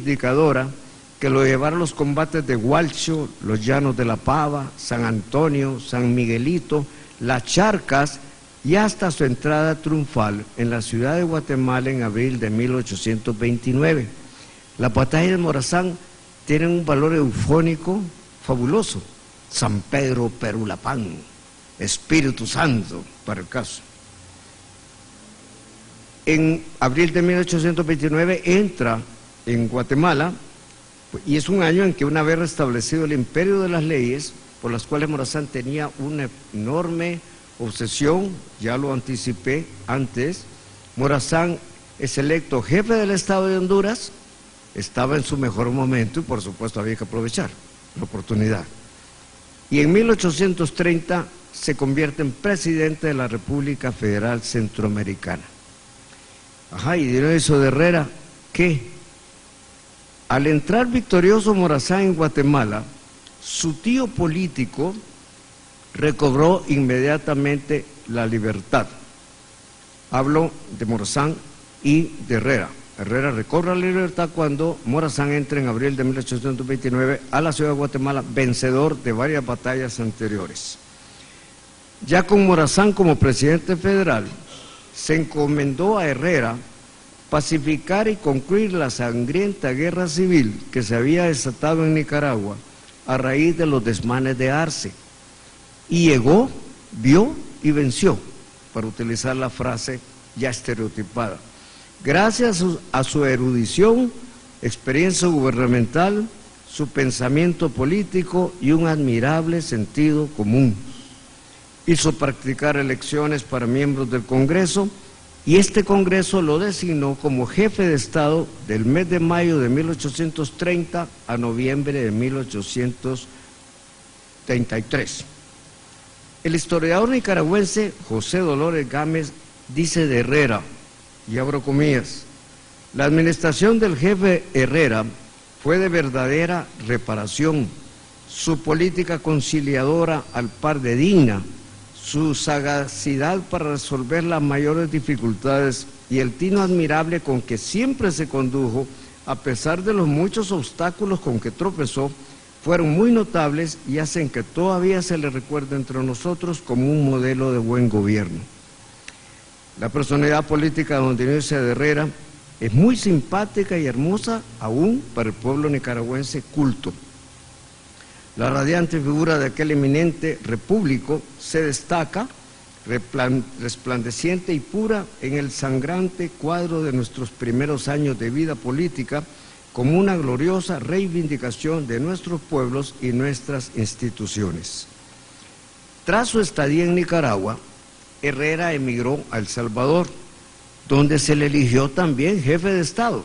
reivindicadora que lo llevaron a los combates de Hualcho, los Llanos de la Pava, San Antonio, San Miguelito, Las Charcas y hasta su entrada triunfal en la ciudad de Guatemala en abril de 1829. Las batallas de Morazán tienen un valor eufónico fabuloso. San Pedro Perulapán, Espíritu Santo, para el caso. En abril de 1829 entra en Guatemala y es un año en que, una vez restablecido el imperio de las leyes, por las cuales Morazán tenía una enorme obsesión, ya lo anticipé antes, Morazán es electo jefe del Estado de Honduras, estaba en su mejor momento y por supuesto había que aprovechar la oportunidad. Y en 1830 se convierte en presidente de la República Federal Centroamericana. Ajá, y Dionisio de Herrera, ¿qué? Al entrar victorioso Morazán en Guatemala, su tío político recobró inmediatamente la libertad. Hablo de Morazán y de Herrera. Herrera recobra la libertad cuando Morazán entra en abril de 1829 a la ciudad de Guatemala, vencedor de varias batallas anteriores. Ya con Morazán como presidente federal, se encomendó a Herrera pacificar y concluir la sangrienta guerra civil que se había desatado en Nicaragua a raíz de los desmanes de Arce. Y llegó, vio y venció, para utilizar la frase ya estereotipada. Gracias a su erudición, experiencia gubernamental, su pensamiento político y un admirable sentido común. Hizo practicar elecciones para miembros del Congreso y este Congreso lo designó como jefe de Estado del mes de mayo de 1830 a noviembre de 1833. El historiador nicaragüense José Dolores Gámez dice de Herrera, y abro comillas, la administración del jefe Herrera fue de verdadera reparación, su política conciliadora al par de digna, su sagacidad para resolver las mayores dificultades y el tino admirable con que siempre se condujo, a pesar de los muchos obstáculos con que tropezó, fueron muy notables y hacen que todavía se le recuerde entre nosotros como un modelo de buen gobierno. La personalidad política de don Dionisio de Herrera es muy simpática y hermosa aún para el pueblo nicaragüense culto. La radiante figura de aquel eminente repúblico se destaca, resplandeciente y pura, en el sangrante cuadro de nuestros primeros años de vida política, como una gloriosa reivindicación de nuestros pueblos y nuestras instituciones. Tras su estadía en Nicaragua, Herrera emigró a El Salvador, donde se le eligió también jefe de Estado,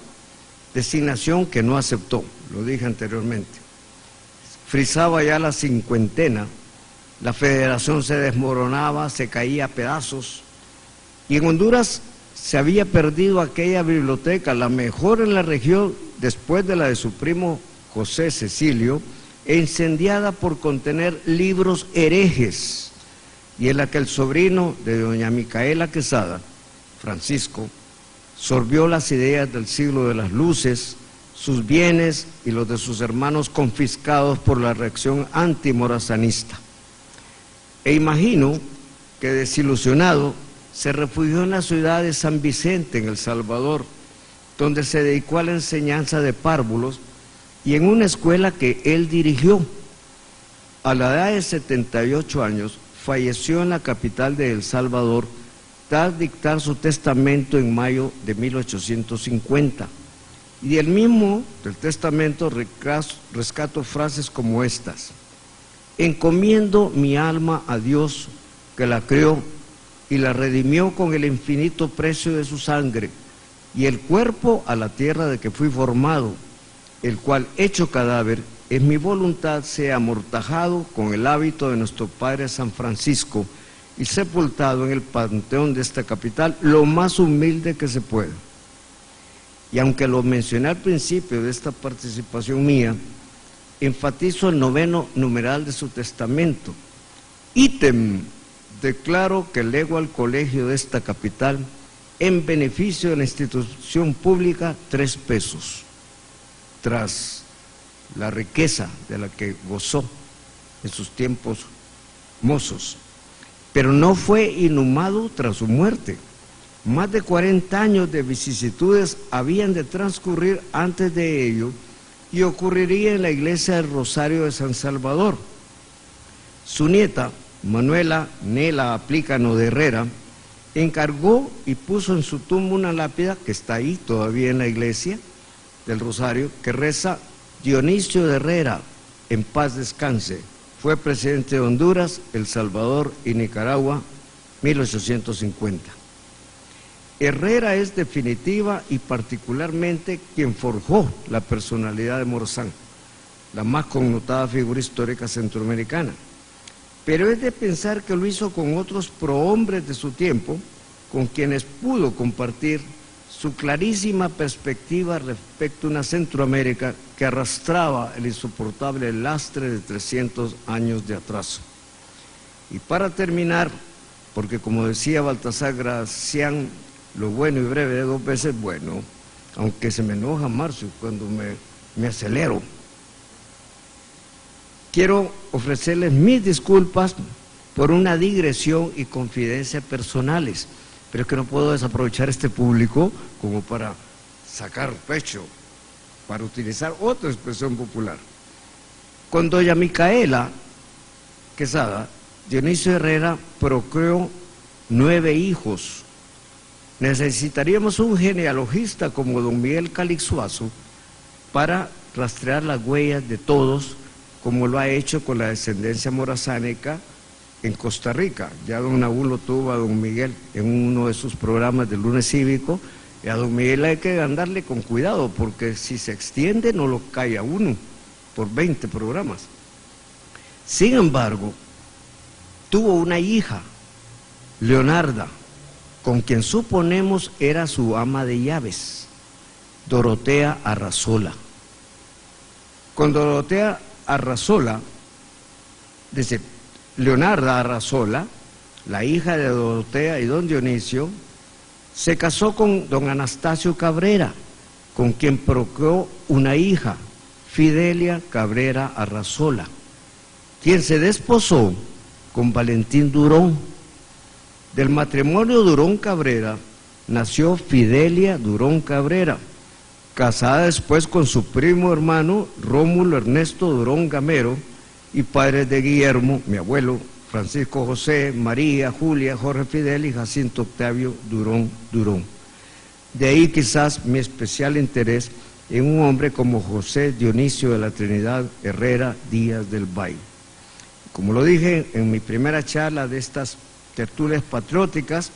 designación que no aceptó, lo dije anteriormente. Frisaba ya la cincuentena, la federación se desmoronaba, se caía a pedazos, y en Honduras se había perdido aquella biblioteca, la mejor en la región después de la de su primo José Cecilio, incendiada por contener libros herejes, y en la que el sobrino de doña Micaela Quesada, Francisco, sorbió las ideas del siglo de las luces, sus bienes y los de sus hermanos confiscados por la reacción antimorazanista. E imagino que desilusionado se refugió en la ciudad de San Vicente, en El Salvador, donde se dedicó a la enseñanza de párvulos y en una escuela que él dirigió. A la edad de 78 años, falleció en la capital de El Salvador tras dictar su testamento en mayo de 1850. Y del mismo, del testamento, rescato frases como estas: encomiendo mi alma a Dios que la creó y la redimió con el infinito precio de su sangre, y el cuerpo a la tierra de que fui formado, el cual hecho cadáver, es mi voluntad sea amortajado con el hábito de nuestro Padre San Francisco y sepultado en el panteón de esta capital lo más humilde que se pueda. Y aunque lo mencioné al principio de esta participación mía, enfatizo el 9º numeral de su testamento. Ítem, declaro que lego al colegio de esta capital, en beneficio de la institución pública, 3 pesos. tras la riqueza de la que gozó en sus tiempos mozos, pero no fue inhumado tras su muerte. Más de 40 años de vicisitudes habían de transcurrir antes de ello y ocurriría en la iglesia del Rosario de San Salvador. Su nieta, Manuela Nela Aplícano de Herrera, encargó y puso en su tumba una lápida que está ahí todavía en la iglesia del Rosario, que reza: Dionisio de Herrera, en paz descanse, fue presidente de Honduras, El Salvador y Nicaragua, 1850. Herrera es definitiva y particularmente quien forjó la personalidad de Morazán, la más connotada figura histórica centroamericana. Pero es de pensar que lo hizo con otros prohombres de su tiempo, con quienes pudo compartir su clarísima perspectiva respecto a una Centroamérica que arrastraba el insoportable lastre de 300 años de atraso. Y para terminar, porque como decía Baltasar Gracián, lo bueno y breve de 2 veces bueno, aunque se me enoja Marcio cuando me acelero. Quiero ofrecerles mis disculpas por una digresión y confidencia personales, pero es que no puedo desaprovechar este público como para sacar pecho, para utilizar otra expresión popular. Con doña Micaela Quesada, Dionisio Herrera procreó 9 hijos. Necesitaríamos un genealogista como don Miguel Calixuazo para rastrear las huellas de todos, como lo ha hecho con la descendencia morazánica en Costa Rica. Ya don Naúl lo tuvo a don Miguel en uno de sus programas del lunes cívico, y a don Miguel hay que andarle con cuidado, porque si se extiende no lo cae a uno por 20 programas. Sin embargo, tuvo una hija, Leonarda, con quien suponemos era su ama de llaves, Dorotea Arrazola. Con Dorotea Arrazola, dice, Leonarda Arrazola, la hija de Dorotea y don Dionisio, se casó con don Anastasio Cabrera, con quien procreó una hija, Fidelia Cabrera Arrazola, quien se desposó con Valentín Durón. Del matrimonio Durón Cabrera nació Fidelia Durón Cabrera, casada después con su primo hermano Rómulo Ernesto Durón Gamero, y padres de Guillermo, mi abuelo, Francisco José, María, Julia, Jorge Fidel y Jacinto Octavio Durón Durón. De ahí quizás mi especial interés en un hombre como José Dionisio de la Trinidad Herrera Díaz del Valle. Como lo dije en mi primera charla de estas tertulias patrióticas,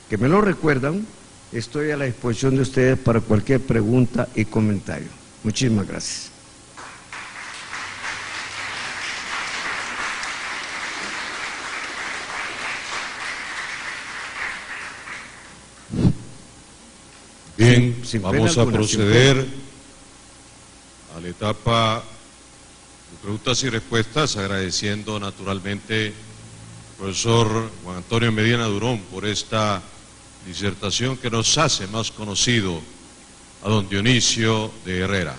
que me lo recuerdan, estoy a la disposición de ustedes para cualquier pregunta y comentario. Muchísimas gracias. Bien, vamos a proceder a la etapa de preguntas y respuestas, agradeciendo naturalmente al profesor Juan Antonio Medina Durón por esta disertación que nos hace más conocido a don Dionisio de Herrera.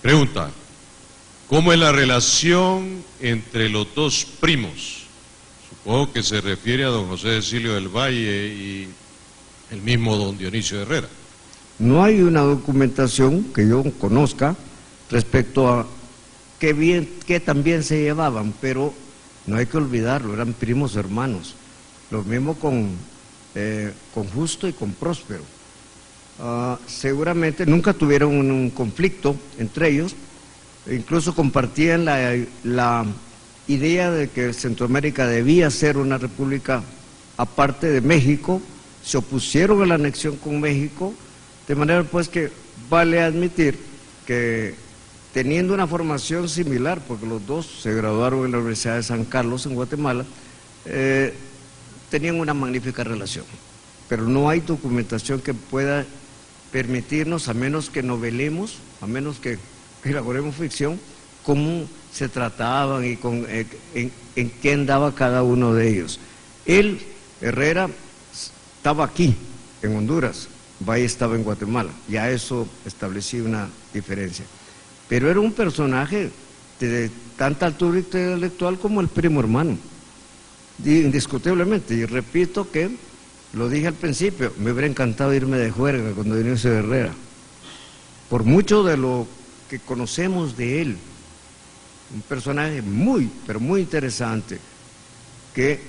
Pregunta: ¿cómo es la relación entre los dos primos? Supongo que se refiere a don José Cecilio del Valle y el mismo don Dionisio de Herrera. No hay una documentación que yo conozca respecto a qué tan bien se llevaban, pero no hay que olvidarlo, eran primos hermanos. Lo mismo con Justo y con Próspero. Seguramente nunca tuvieron un conflicto entre ellos, incluso compartían la idea de que Centroamérica debía ser una república aparte de México. Se opusieron a la anexión con México, de manera pues que vale admitir que teniendo una formación similar, porque los dos se graduaron en la Universidad de San Carlos en Guatemala, tenían una magnífica relación, pero no hay documentación que pueda permitirnos, a menos que novelemos, a menos que elaboremos ficción, cómo se trataban y en qué andaba cada uno de ellos. Él, Herrera, estaba aquí, en Honduras, Valle estaba en Guatemala. Ya eso establecía una diferencia. Pero era un personaje de tanta altura intelectual como el primo hermano, indiscutiblemente. Y repito que, lo dije al principio, me hubiera encantado irme de juerga con don Dionisio Herrera, por mucho de lo que conocemos de él. Un personaje muy, pero muy interesante, que,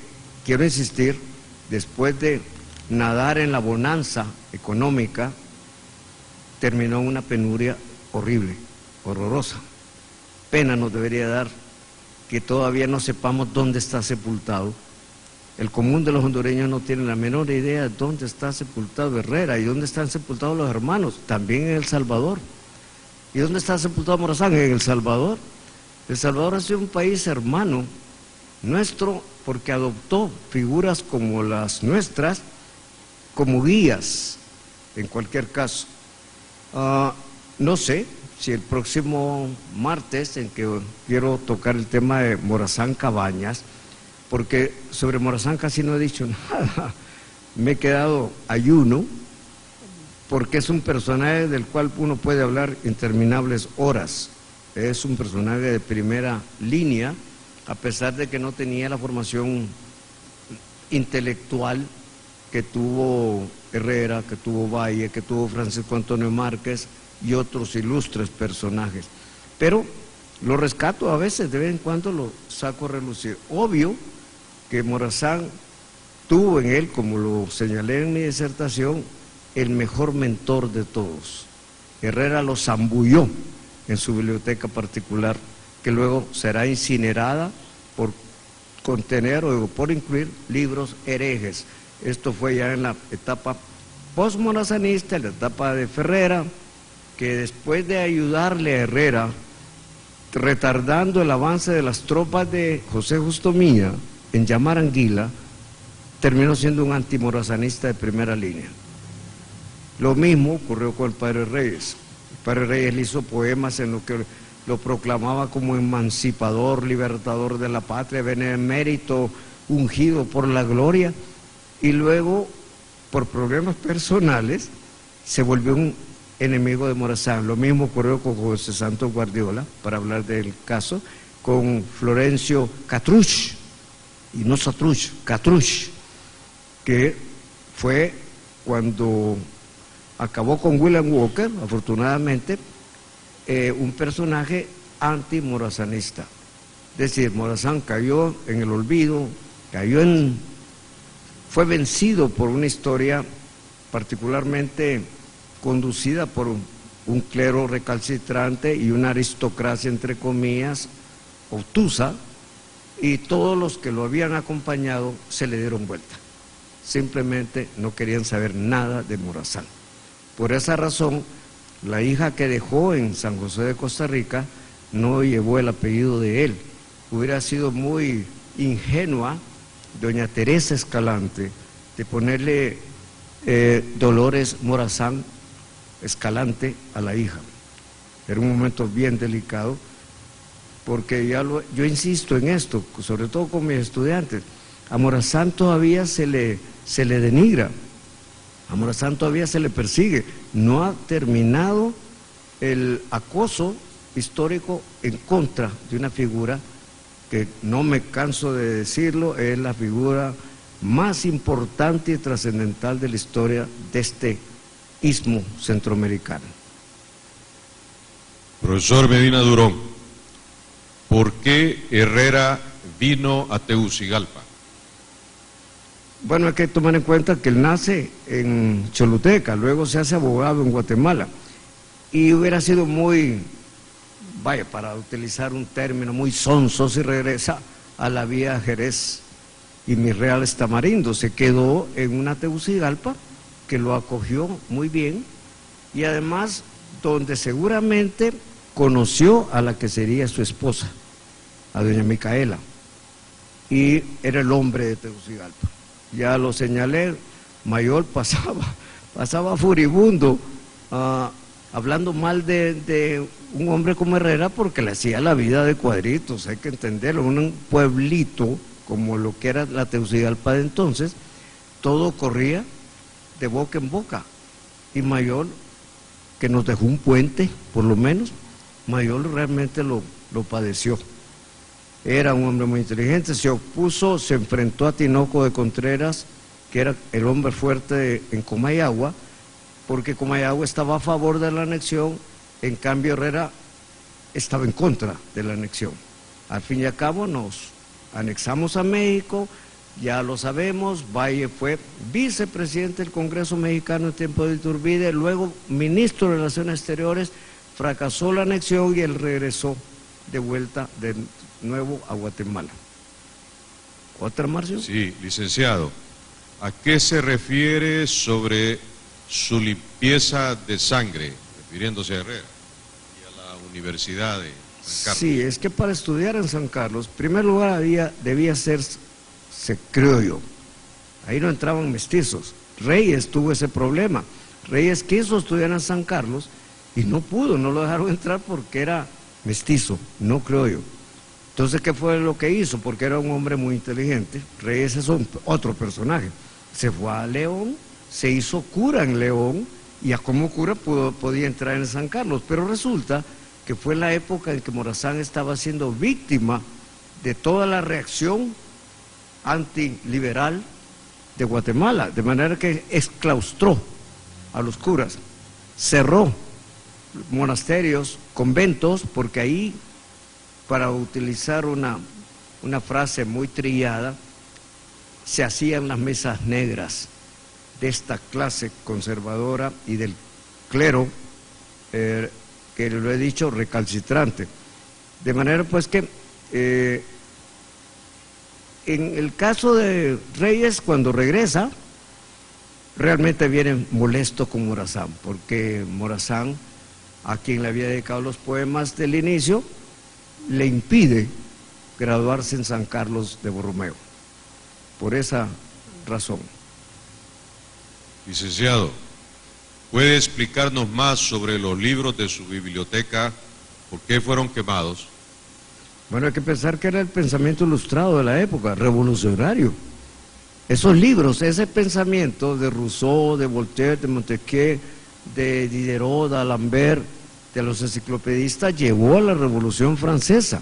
quiero insistir, después de nadar en la bonanza económica, terminó en una penuria horrible, horrorosa. Pena nos debería dar que todavía no sepamos dónde está sepultado. El común de los hondureños no tiene la menor idea de dónde está sepultado Herrera y dónde están sepultados los hermanos, también en El Salvador. ¿Y dónde está sepultado Morazán? En El Salvador. El Salvador ha sido un país hermano nuestro porque adoptó figuras como las nuestras como guías, en cualquier caso. No sé si el próximo martes, en que quiero tocar el tema de Morazán Cabañas, porque sobre Morazán casi no he dicho nada, me he quedado ayuno, porque es un personaje del cual uno puede hablar interminables horas. Es un personaje de primera línea, a pesar de que no tenía la formación intelectual que tuvo Herrera, que tuvo Valle, que tuvo Francisco Antonio Márquez y otros ilustres personajes. Pero lo rescato a veces, de vez en cuando lo saco a relucir. Obvio que Morazán tuvo en él, como lo señalé en mi disertación, el mejor mentor de todos. Herrera lo zambulló en su biblioteca particular, que luego será incinerada por contener o por incluir libros herejes. Esto fue ya en la etapa postmorazanista, en la etapa de Ferrera, que después de ayudarle a Herrera, retardando el avance de las tropas de José Justo Milla en Yamarangila, terminó siendo un antimorazanista de primera línea. Lo mismo ocurrió con el padre Reyes. El padre Reyes le hizo poemas en los que lo proclamaba como emancipador, libertador de la patria, benemérito, ungido por la gloria, y luego, por problemas personales, se volvió un enemigo de Morazán. Lo mismo ocurrió con José Santos Guardiola, para hablar del caso, con Florencio Catruch, y no Satruch, Catruch, que fue cuando acabó con William Walker, afortunadamente, un personaje antimorazanista. Es decir, Morazán cayó en el olvido, fue vencido por una historia particularmente conducida por un clero recalcitrante y una aristocracia, entre comillas, obtusa, y todos los que lo habían acompañado se le dieron vuelta. Simplemente no querían saber nada de Morazán. Por esa razón, la hija que dejó en San José de Costa Rica no llevó el apellido de él. Hubiera sido muy ingenua doña Teresa Escalante de ponerle Dolores Morazán Escalante a la hija. Era un momento bien delicado, porque yo insisto en esto, sobre todo con mis estudiantes. A Morazán todavía se le denigra, a Morazán todavía se le persigue. No ha terminado el acoso histórico en contra de una figura que, no me canso de decirlo, es la figura más importante y trascendental de la historia de este istmo centroamericano. Profesor Medina Durón, ¿por qué Herrera vino a Tegucigalpa? Bueno, hay que tomar en cuenta que él nace en Choluteca, luego se hace abogado en Guatemala, y hubiera sido muy, para utilizar un término, muy sonso si regresa a la vía Jerez y Mis Reales Tamarindo. Se quedó en una Tegucigalpa que lo acogió muy bien, y además donde seguramente conoció a la que sería su esposa, a doña Micaela, y era el hombre de Tegucigalpa. Ya lo señalé, Mayol pasaba furibundo, hablando mal de un hombre como Herrera, porque le hacía la vida de cuadritos, hay que entenderlo. Un pueblito como lo que era la Tegucigalpa de entonces, todo corría de boca en boca. y Mayol, que nos dejó un puente, por lo menos, Mayol realmente lo padeció. Era un hombre muy inteligente, se opuso, se enfrentó a Tinoco de Contreras, que era el hombre fuerte en Comayagua, porque Comayagua estaba a favor de la anexión, en cambio Herrera estaba en contra de la anexión. Al fin y al cabo nos anexamos a México, ya lo sabemos. Valle fue vicepresidente del Congreso Mexicano en tiempo de Iturbide, luego ministro de Relaciones Exteriores, fracasó la anexión y él regresó de vuelta de nuevo a Guatemala. ¿Otra, Marcio? Sí, licenciado. ¿A qué se refiere sobre su limpieza de sangre, refiriéndose a Herrera y a la Universidad de San Carlos? Sí, es que para estudiar en San Carlos, en primer lugar debía ser, creo yo, ahí no entraban mestizos. Reyes tuvo ese problema. Reyes quiso estudiar en San Carlos y no pudo, no lo dejaron entrar porque era mestizo, no creo yo. Entonces, ¿qué fue lo que hizo? Porque era un hombre muy inteligente. Reyes es otro personaje. Se fue a León, se hizo cura en León, y a como cura podía entrar en San Carlos. Pero resulta que fue la época en que Morazán estaba siendo víctima de toda la reacción antiliberal de Guatemala, de manera que exclaustró a los curas, cerró monasterios, conventos, porque ahí, para utilizar una frase muy trillada, se hacían las mesas negras de esta clase conservadora y del clero, que lo he dicho, recalcitrante. De manera pues que en el caso de Reyes, cuando regresa, realmente viene molesto con Morazán, porque Morazán, a quien le había dedicado los poemas del inicio, le impide graduarse en San Carlos de Borromeo, por esa razón. Licenciado, ¿puede explicarnos más sobre los libros de su biblioteca? ¿Por qué fueron quemados? Bueno, hay que pensar que era el pensamiento ilustrado de la época, revolucionario. Esos libros, ese pensamiento de Rousseau, de Voltaire, de Montesquieu, de Diderot, de D'Alembert, de los enciclopedistas, llevó a la Revolución Francesa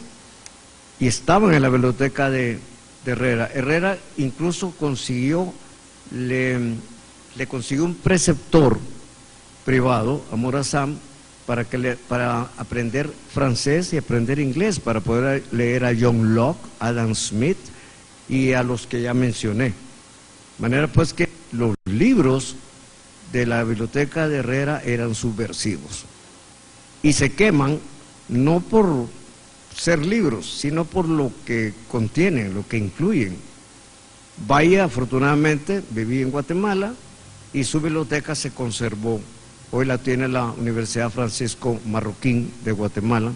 y estaban en la biblioteca de Herrera. Herrera incluso le consiguió un preceptor privado a Morazán para aprender francés y aprender inglés, para poder leer a John Locke, Adam Smith y a los que ya mencioné. De manera pues que los libros de la biblioteca de Herrera eran subversivos y se queman no por ser libros, sino por lo que contienen, lo que incluyen. Valle, afortunadamente, vivía en Guatemala y su biblioteca se conservó. Hoy la tiene la Universidad Francisco Marroquín de Guatemala,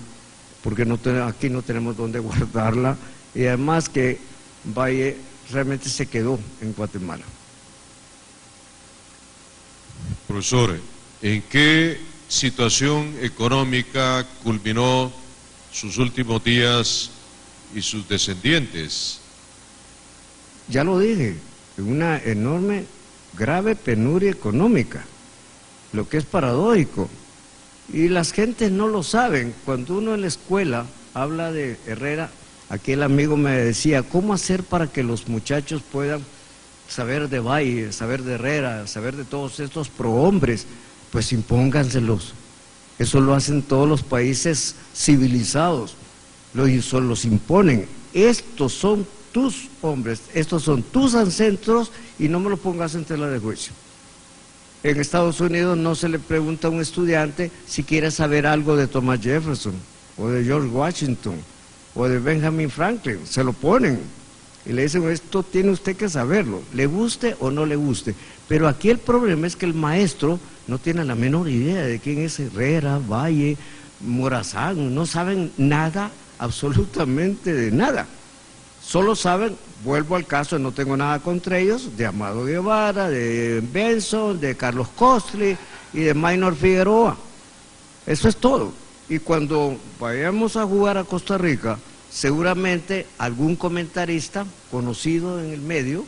porque aquí no tenemos dónde guardarla, y además que Valle realmente se quedó en Guatemala. Profesor, ¿en qué situación económica culminó sus últimos días y sus descendientes? Ya lo dije, una enorme, grave penuria económica, lo que es paradójico. Y las gentes no lo saben. Cuando uno en la escuela habla de Herrera, aquí el amigo me decía, ¿cómo hacer para que los muchachos puedan saber de Valle, saber de Herrera, saber de todos estos prohombres? Pues impónganselos. Eso lo hacen todos los países civilizados, los imponen. Estos son tus hombres, estos son tus ancestros y no me lo pongas en tela de juicio. En Estados Unidos no se le pregunta a un estudiante si quiere saber algo de Thomas Jefferson o de George Washington o de Benjamin Franklin, se lo ponen y le dicen, esto tiene usted que saberlo, le guste o no le guste. Pero aquí el problema es que el maestro no tiene la menor idea de quién es Herrera, Valle, Morazán, no saben nada, absolutamente de nada. Solo saben, vuelvo al caso, no tengo nada contra ellos, de Amado Guevara, de Benson, de Carlos Costly y de Maynor Figueroa. Eso es todo. Y cuando vayamos a jugar a Costa Rica, seguramente algún comentarista conocido en el medio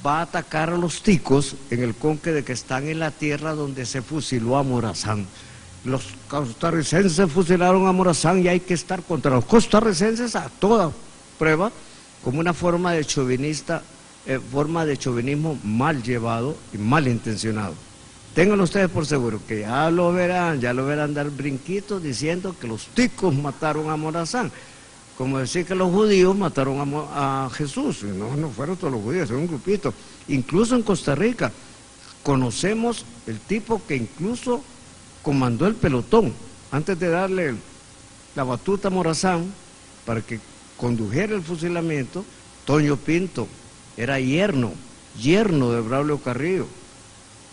va a atacar a los ticos en el conque de que están en la tierra donde se fusiló a Morazán. Los costarricenses fusilaron a Morazán y hay que estar contra los costarricenses a toda prueba, como una forma de chauvinismo mal llevado y mal intencionado. Tengan ustedes por seguro que ya lo verán dar brinquitos diciendo que los ticos mataron a Morazán. Como decir que los judíos mataron a Jesús. No fueron todos los judíos, era un grupito. Incluso en Costa Rica conocemos el tipo que incluso comandó el pelotón antes de darle la batuta a Morazán para que condujera el fusilamiento. Toño Pinto era yerno de Braulio Carrillo.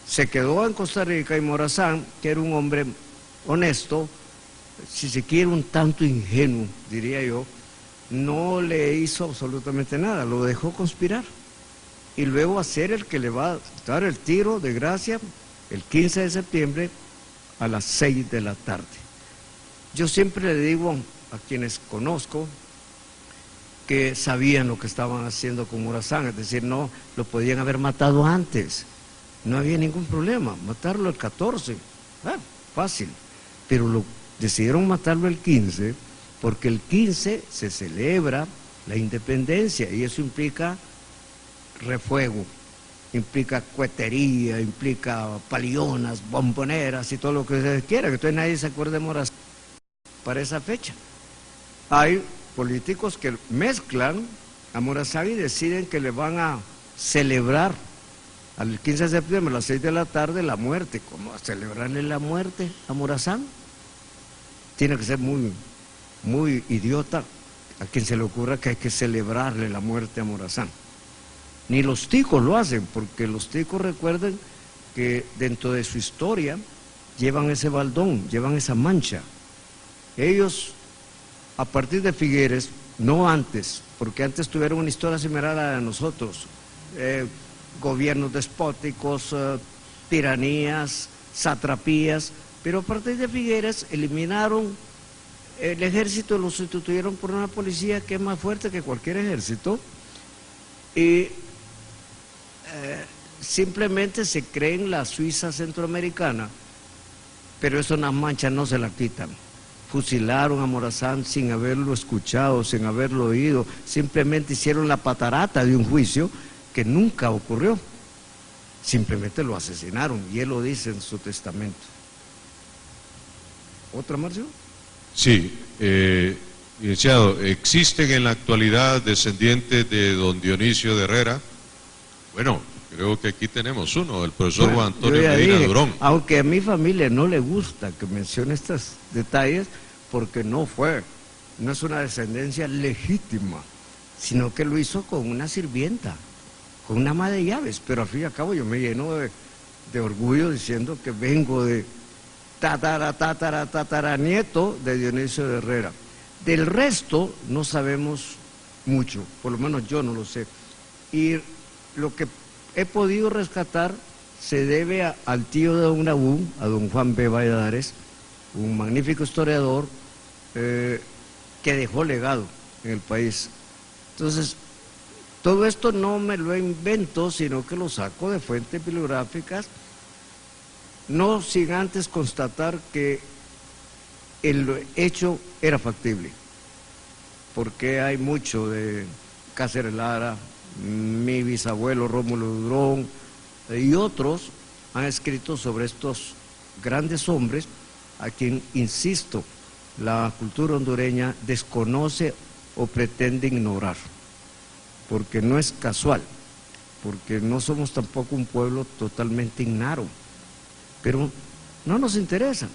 Se quedó en Costa Rica y Morazán, que era un hombre honesto, si se quiere un tanto ingenuo, diría yo, no le hizo absolutamente nada, lo dejó conspirar. Y luego va a ser el que le va a dar el tiro de gracia el 15 de septiembre a las 6 de la tarde. Yo siempre le digo a quienes conozco que sabían lo que estaban haciendo con Morazán, es decir, no lo podían haber matado antes. No había ningún problema, matarlo el 14, fácil, pero decidieron matarlo el 15, porque el 15 se celebra la independencia y eso implica refuego, implica cuetería, implica palionas, bomboneras y todo lo que se quiera, que entonces nadie se acuerde de Morazán para esa fecha. Hay políticos que mezclan a Morazán y deciden que le van a celebrar al 15 de septiembre a las 6 de la tarde la muerte. ¿Cómo celebrarle la muerte a Morazán? Tiene que ser muy idiota a quien se le ocurra que hay que celebrarle la muerte a Morazán. Ni los ticos lo hacen, porque los ticos recuerden que dentro de su historia llevan ese baldón, llevan esa mancha. Ellos, a partir de Figueres, no antes, porque antes tuvieron una historia similar a la de nosotros, gobiernos despóticos, tiranías, satrapías, pero a partir de Figueres eliminaron el ejército, lo sustituyeron por una policía que es más fuerte que cualquier ejército y simplemente se creen la Suiza centroamericana, pero eso las manchas no se la quitan. Fusilaron a Morazán sin haberlo escuchado, sin haberlo oído, simplemente hicieron la patarata de un juicio que nunca ocurrió, simplemente lo asesinaron y él lo dice en su testamento. ¿Otra, Marcio? Sí, licenciado, ¿existen en la actualidad descendientes de don Dionisio de Herrera? Bueno, creo que aquí tenemos uno, el profesor Juan Antonio Medina Durón. Aunque a mi familia no le gusta que mencione estos detalles, porque no es una descendencia legítima, sino que lo hizo con una sirvienta, con una ama de llaves, pero al fin y al cabo yo me lleno de orgullo diciendo que vengo de tataranieto de Dionisio de Herrera. Del resto no sabemos mucho, por lo menos yo no lo sé. Y lo que he podido rescatar se debe al tío de don Nabú, a don Juan B. Valladares, un magnífico historiador que dejó legado en el país. Entonces, todo esto no me lo invento, sino que lo saco de fuentes bibliográficas, no sin antes constatar que el hecho era factible, porque hay mucho de Cáceres Lara, mi bisabuelo Rómulo Durón y otros han escrito sobre estos grandes hombres a quien, insisto, la cultura hondureña desconoce o pretende ignorar, porque no es casual, porque no somos tampoco un pueblo totalmente ignaro, pero no nos interesa.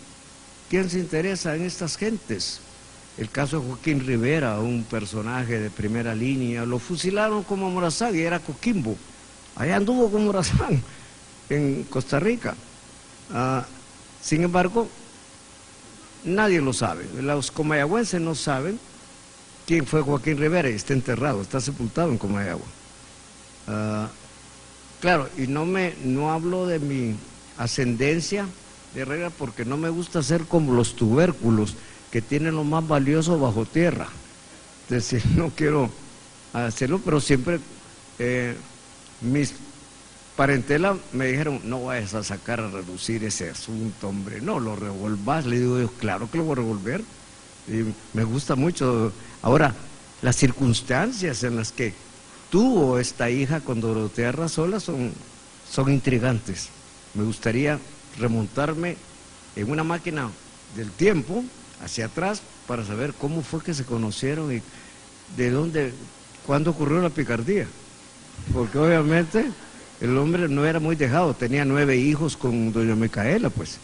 ¿Quién se interesa en estas gentes? El caso de Joaquín Rivera, un personaje de primera línea, lo fusilaron como Morazán y era Coquimbo, allá anduvo con Morazán en Costa Rica. Sin embargo, nadie lo sabe, los comayagüenses no saben quién fue Joaquín Rivera y está enterrado, está sepultado en Comayagua. Claro, y no hablo de mi ascendencia de Herrera porque no me gusta ser como los tubérculos que tienen lo más valioso bajo tierra. Es decir, no quiero hacerlo, pero siempre Mis parentela me dijeron, no vayas a sacar a relucir ese asunto, hombre, no lo revolvás. Le digo yo, claro que lo voy a revolver, y me gusta mucho. Ahora, las circunstancias en las que tuvo esta hija con Dorotea Arrazola son intrigantes. Me gustaría remontarme en una máquina del tiempo hacia atrás para saber cómo fue que se conocieron y de dónde, cuándo ocurrió la picardía, porque obviamente el hombre no era muy dejado, tenía 9 hijos con doña Micaela, pues.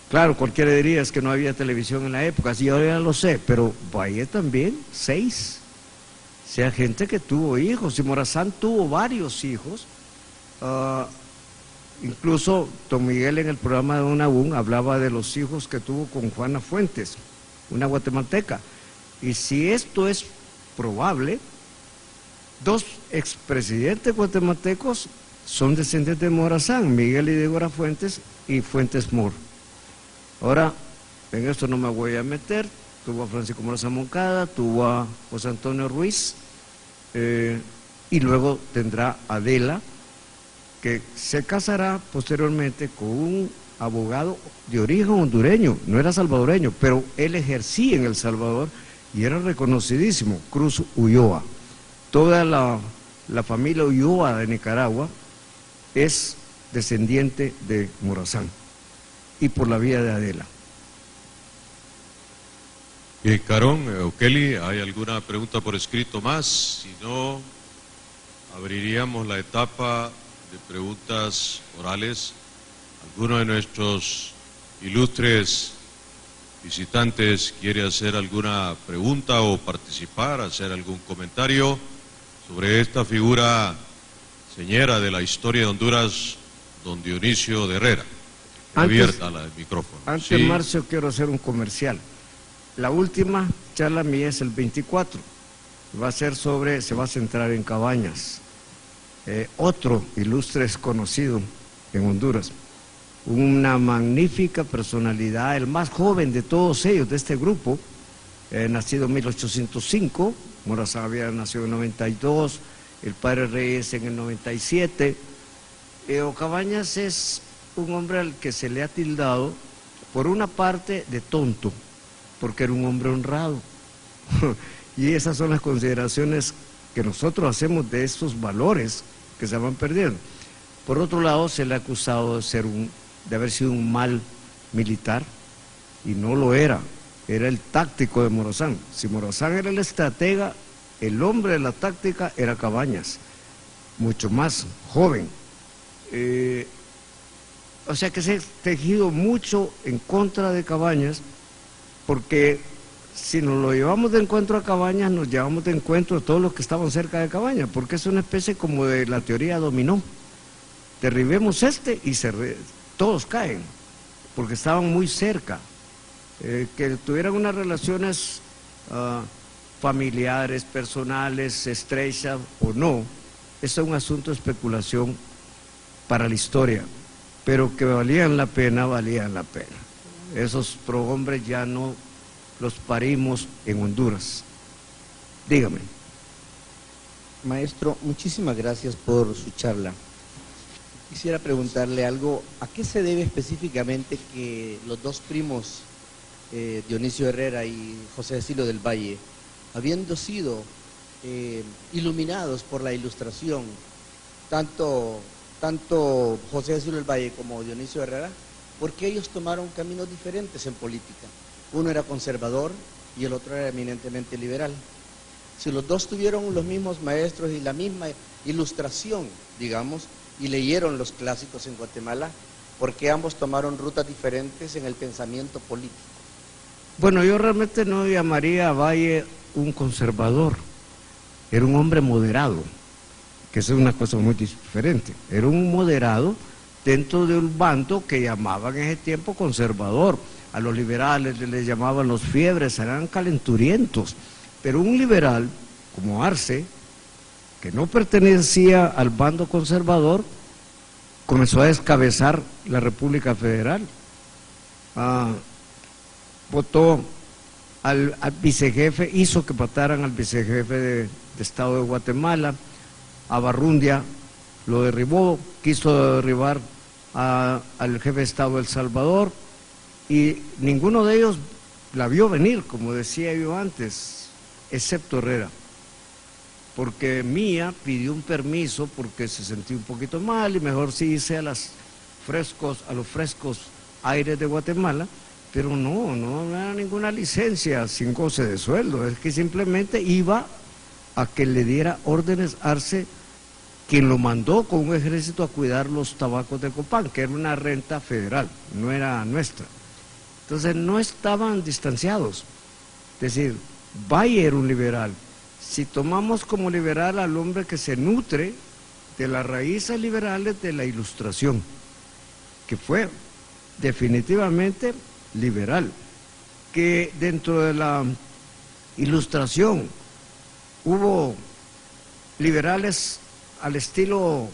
Claro, cualquiera diría es que no había televisión en la época, sí, yo ya lo sé, pero Valle también, 6. O sea, gente que tuvo hijos, y Morazán tuvo varios hijos. Incluso don Miguel en el programa de Don Abún hablaba de los hijos que tuvo con Juana Fuentes, una guatemalteca. Y si esto es probable, 2 expresidentes guatemaltecos son descendientes de Morazán, Miguel y Diego Fuentes y Fuentes Mor. Ahora, en esto no me voy a meter, tuvo a Francisco Morazán Moncada, tuvo a José Antonio Ruiz, y luego tendrá Adela, que se casará posteriormente con un abogado de origen hondureño, no era salvadoreño, pero él ejercía en El Salvador y era reconocidísimo, Cruz Ulloa. Toda la familia Ulloa de Nicaragua es descendiente de Morazán, y por la vía de Adela. Carón, O'Kelly, ¿hay alguna pregunta por escrito más? Si no, abriríamos la etapa de preguntas orales. ¿Alguno de nuestros ilustres visitantes quiere hacer alguna pregunta o participar, hacer algún comentario sobre esta figura señera de la historia de Honduras, don Dionisio de Herrera? Abierta el micrófono. Antes, sí. Marcio, quiero hacer un comercial. La última charla mía es el 24. Va a ser se va a centrar en Cabañas. Otro ilustre desconocido en Honduras. Una magnífica personalidad, el más joven de todos ellos, de este grupo, nacido en 1805, Morazán había nacido en 92, el padre Reyes en el 97. Cabañas es un hombre al que se le ha tildado, por una parte, de tonto, porque era un hombre honrado. Y esas son las consideraciones que nosotros hacemos de estos valores que se van perdiendo. Por otro lado, se le ha acusado de haber sido un mal militar, y no lo era el táctico de Morazán. Si Morazán era el estratega, el hombre de la táctica era Cabañas, mucho más joven. O sea que se ha tejido mucho en contra de Cabañas, porque si nos lo llevamos de encuentro a Cabañas, nos llevamos de encuentro a todos los que estaban cerca de Cabañas, porque es una especie como de la teoría dominó. Derribemos y todos caen, porque estaban muy cerca. Que tuvieran unas relaciones familiares, personales, estrechas o no, eso es un asunto de especulación para la historia, pero que valían la pena. Esos prohombres ya no los parimos en Honduras. Dígame. Maestro, muchísimas gracias por su charla. Quisiera preguntarle algo, ¿a qué se debe específicamente que los 2 primos, Dionisio Herrera y José Cecilio del Valle, habiendo sido iluminados por la Ilustración, tanto José Cecilio del Valle como Dionisio Herrera, ¿por qué ellos tomaron caminos diferentes en política? Uno era conservador y el otro era eminentemente liberal. Si los 2 tuvieron los mismos maestros y la misma ilustración, digamos, y leyeron los clásicos en Guatemala, ¿por qué ambos tomaron rutas diferentes en el pensamiento político? Bueno, yo realmente no llamaría a Valle un conservador, era un hombre moderado, que eso es una cosa muy diferente. Era un moderado dentro de un bando que llamaban en ese tiempo conservador. A los liberales les llamaban los fiebres, eran calenturientos. Pero un liberal como Arce, que no pertenecía al bando conservador, comenzó a descabezar la República Federal. Votó al vicejefe, hizo que mataran al vicejefe de Estado de Guatemala, a Barrundia, lo derribó, quiso derribar al jefe de Estado de El Salvador, y ninguno de ellos la vio venir, como decía yo antes, excepto Herrera, porque Mía pidió un permiso porque se sentía un poquito mal y mejor sí irse a los frescos aires de Guatemala, pero no era ninguna licencia sin goce de sueldo, es que simplemente iba a que le diera órdenes Arce, quien lo mandó con un ejército a cuidar los tabacos de Copán, que era una renta federal, no era nuestra. Entonces no estaban distanciados. Es decir, Valle era un liberal. Si tomamos como liberal al hombre que se nutre de las raíces liberales de la Ilustración, que fue definitivamente liberal, que dentro de la Ilustración hubo liberales al estilo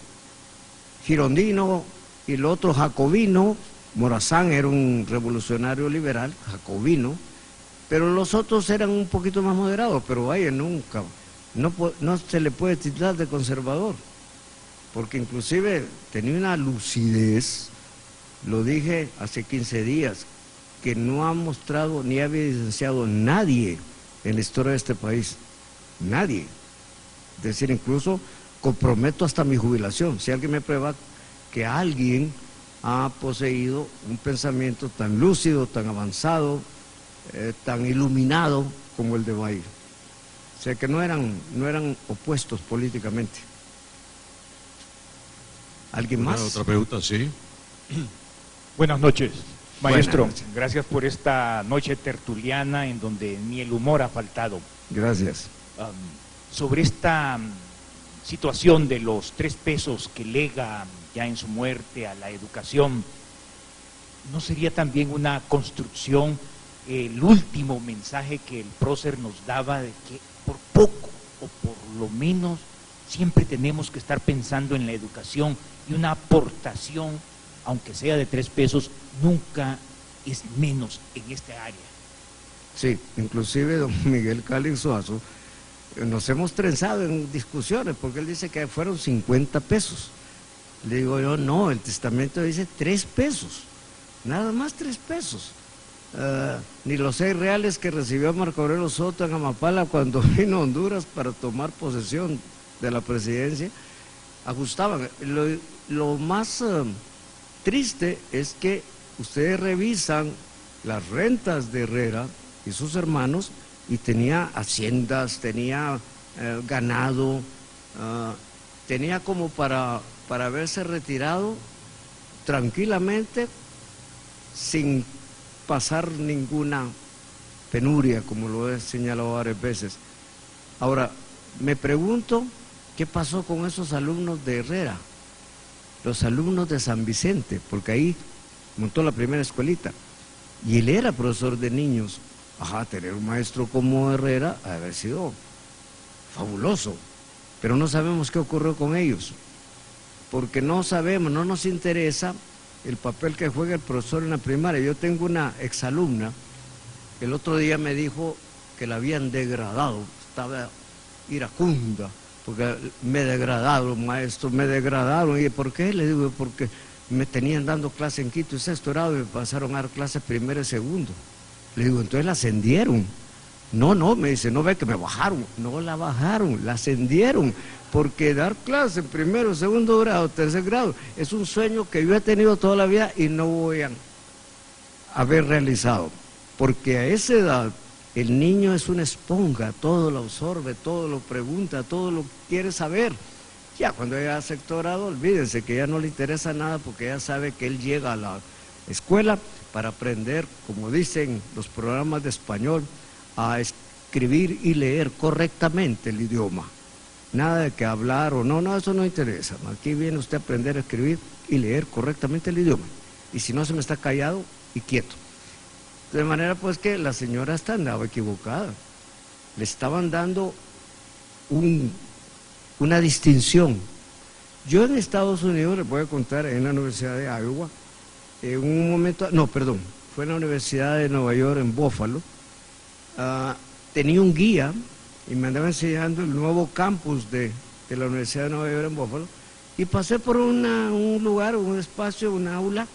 girondino y el otro jacobino. Morazán era un revolucionario liberal, jacobino, pero los otros eran un poquito más moderados, pero vaya, nunca, no se le puede titular de conservador, porque inclusive tenía una lucidez, lo dije hace 15 días, que no ha mostrado ni ha evidenciado nadie en la historia de este país, nadie. Es decir, incluso comprometo hasta mi jubilación, si alguien me prueba que alguien ha poseído un pensamiento tan lúcido, tan avanzado, tan iluminado como el de Valle. O sea que no eran opuestos políticamente. ¿Alguien más? Otra pregunta, sí. Buenas noches, maestro. Buenas noches. Gracias por esta noche tertuliana en donde ni el humor ha faltado. Gracias. Sobre esta situación de los 3 pesos que lega ya en su muerte a la educación, ¿no sería también una construcción el último mensaje que el prócer nos daba de que por poco o por lo menos siempre tenemos que estar pensando en la educación y una aportación, aunque sea de 3 pesos, nunca es menos en esta área? Sí, inclusive don Miguel Cali Suazo, nos hemos trenzado en discusiones porque él dice que fueron 50 pesos. Le digo yo, no, el testamento dice 3 pesos, nada más 3 pesos. Ni los 6 reales que recibió Marco Aurelio Soto en Amapala cuando vino a Honduras para tomar posesión de la presidencia, ajustaban. Lo más triste es que ustedes revisan las rentas de Herrera y sus hermanos, y tenía haciendas, tenía ganado, tenía como para haberse retirado tranquilamente sin pasar ninguna penuria, como lo he señalado varias veces. Ahora, me pregunto, ¿qué pasó con esos alumnos de Herrera? Los alumnos de San Vicente, porque ahí montó la primera escuelita, y él era profesor de niños. Ajá, tener un maestro como Herrera ha de haber sido fabuloso, pero no sabemos qué ocurrió con ellos, porque no sabemos, no nos interesa el papel que juega el profesor en la primaria. Yo tengo una exalumna, el otro día me dijo que la habían degradado, estaba iracunda, porque me degradaron, maestro, me degradaron. ¿Y por qué? Le digo, porque me tenían dando clase en quinto y sexto grado y me pasaron a dar clases primero y segundo. Le digo, entonces la ascendieron. No, me dice, no ve que me bajaron. No la bajaron, la ascendieron, porque dar clase en primero, segundo grado, tercer grado, es un sueño que yo he tenido toda la vida y no voy a haber realizado, porque a esa edad el niño es una esponja, todo lo absorbe, todo lo pregunta, todo lo quiere saber. Ya cuando llega a sexto grado, olvídense que ya no le interesa nada, porque ya sabe que él llega a la escuela para aprender, como dicen los programas de español, a escribir y leer correctamente el idioma. Nada de que hablar o no, eso no interesa. Aquí viene usted a aprender a escribir y leer correctamente el idioma. Y si no, se me está callado y quieto. De manera pues que la señora andaba equivocada. Le estaban dando una distinción. Yo en Estados Unidos, les voy a contar, en la Universidad de Iowa, en un momento, fue en la Universidad de Nueva York, en Buffalo, tenía un guía y me andaba enseñando el nuevo campus de la Universidad de Nueva York en Buffalo, Y pasé por un lugar, un espacio, un aula,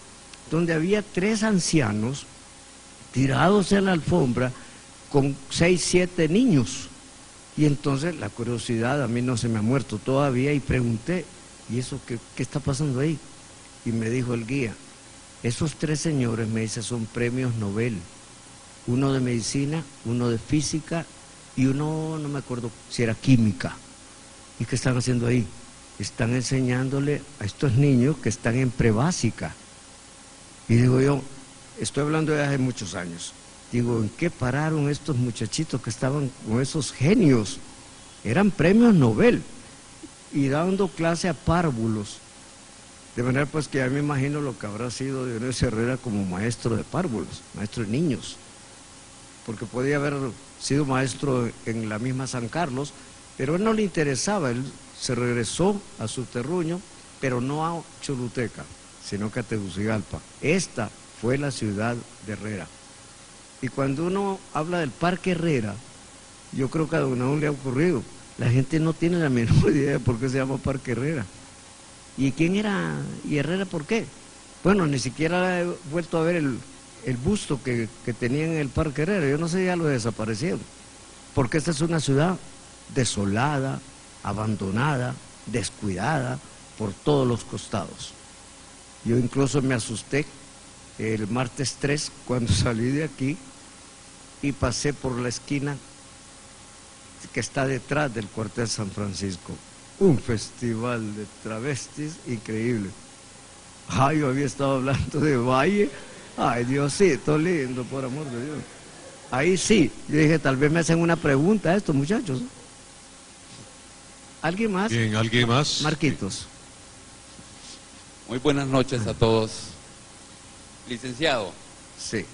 donde había 3 ancianos tirados en la alfombra con 6, 7 niños. Y entonces la curiosidad a mí no se me ha muerto todavía y pregunté, ¿y eso qué está pasando ahí? Y me dijo el guía, esos 3 señores, me dice, son premios Nobel. Uno de medicina, uno de física y uno, no me acuerdo si era química. ¿Y qué están haciendo ahí? Están enseñándole a estos niños que están en prebásica. Y digo yo, estoy hablando de hace muchos años. Digo, ¿en qué pararon estos muchachitos que estaban con esos genios? Eran premios Nobel y dando clase a párvulos. De manera pues que ya me imagino lo que habrá sido Dionisio Herrera como maestro de párvulos, maestro de niños. Porque podía haber sido maestro en la misma San Carlos, pero a él no le interesaba, él se regresó a su terruño, pero no a Choluteca, sino que a Tegucigalpa. Esta fue la ciudad de Herrera. Y cuando uno habla del Parque Herrera, yo creo que a don Aún le ha ocurrido, la gente no tiene la menor idea de por qué se llama Parque Herrera. ¿Y quién era? ¿Y Herrera por qué? Bueno, ni siquiera he vuelto a ver el busto que tenía en el Parque Herrera, yo no sé, ya lo desaparecieron. Porque esta es una ciudad desolada, abandonada, descuidada por todos los costados. Yo incluso me asusté el martes 3 cuando salí de aquí y pasé por la esquina que está detrás del cuartel San Francisco. Un festival de travestis increíble. Ay, yo había estado hablando de Valle. Ay, Diosito lindo, por amor de Dios. Ahí sí, yo dije, tal vez me hacen una pregunta a estos muchachos. ¿Alguien más? Bien, ¿alguien más? Marquitos. Muy buenas noches a todos. Licenciado. Sí.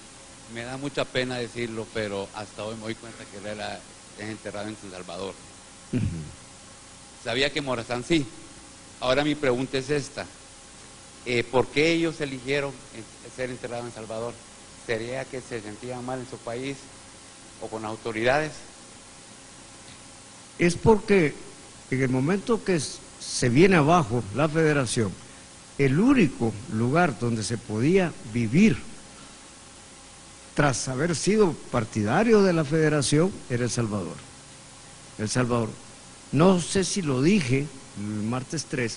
Me da mucha pena decirlo, pero hasta hoy me doy cuenta que Herrera es enterrado en San Salvador. Sabía que Morazán sí. Ahora mi pregunta es esta. ¿Por qué ellos eligieron ser enterrados en Salvador? ¿Sería que se sentían mal en su país o con autoridades? Es porque en el momento que se viene abajo la federación, el único lugar donde se podía vivir tras haber sido partidario de la federación era El Salvador. El Salvador. No sé si lo dije el martes 3,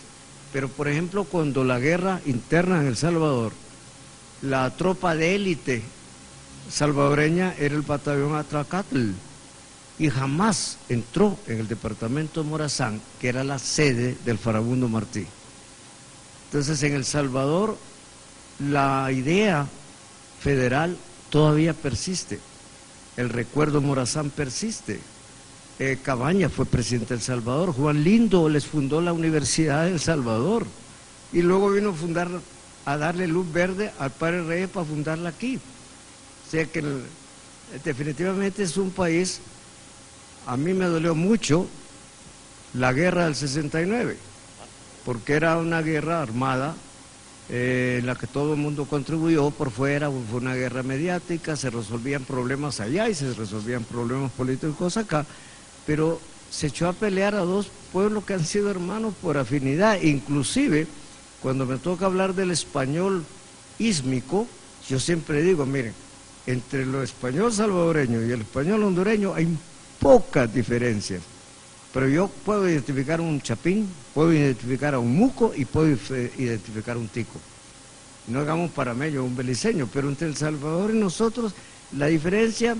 pero por ejemplo cuando la guerra interna en El Salvador, la tropa de élite salvadoreña era el batallón Atracatl y jamás entró en el departamento de Morazán, que era la sede del Farabundo Martí. Entonces en El Salvador la idea federal todavía persiste, el recuerdo Morazán persiste. Cabaña fue presidente de El Salvador, Juan Lindo les fundó la Universidad de El Salvador y luego vino a darle luz verde al padre Reyes para fundarla aquí. O sea que definitivamente es un país. A mí me dolió mucho la guerra del 69, porque era una guerra armada en la que todo el mundo contribuyó por fuera, fue una guerra mediática, se resolvían problemas allá y se resolvían problemas políticos acá, pero se echó a pelear a dos pueblos que han sido hermanos por afinidad. Inclusive, cuando me toca hablar del español ísmico, yo siempre digo, miren, entre el español salvadoreño y el español hondureño hay pocas diferencias, pero yo puedo identificar un chapín, puedo identificar a un muco y puedo identificar un tico. No hagamos paramello, un beliceño, pero entre El Salvador y nosotros la diferencia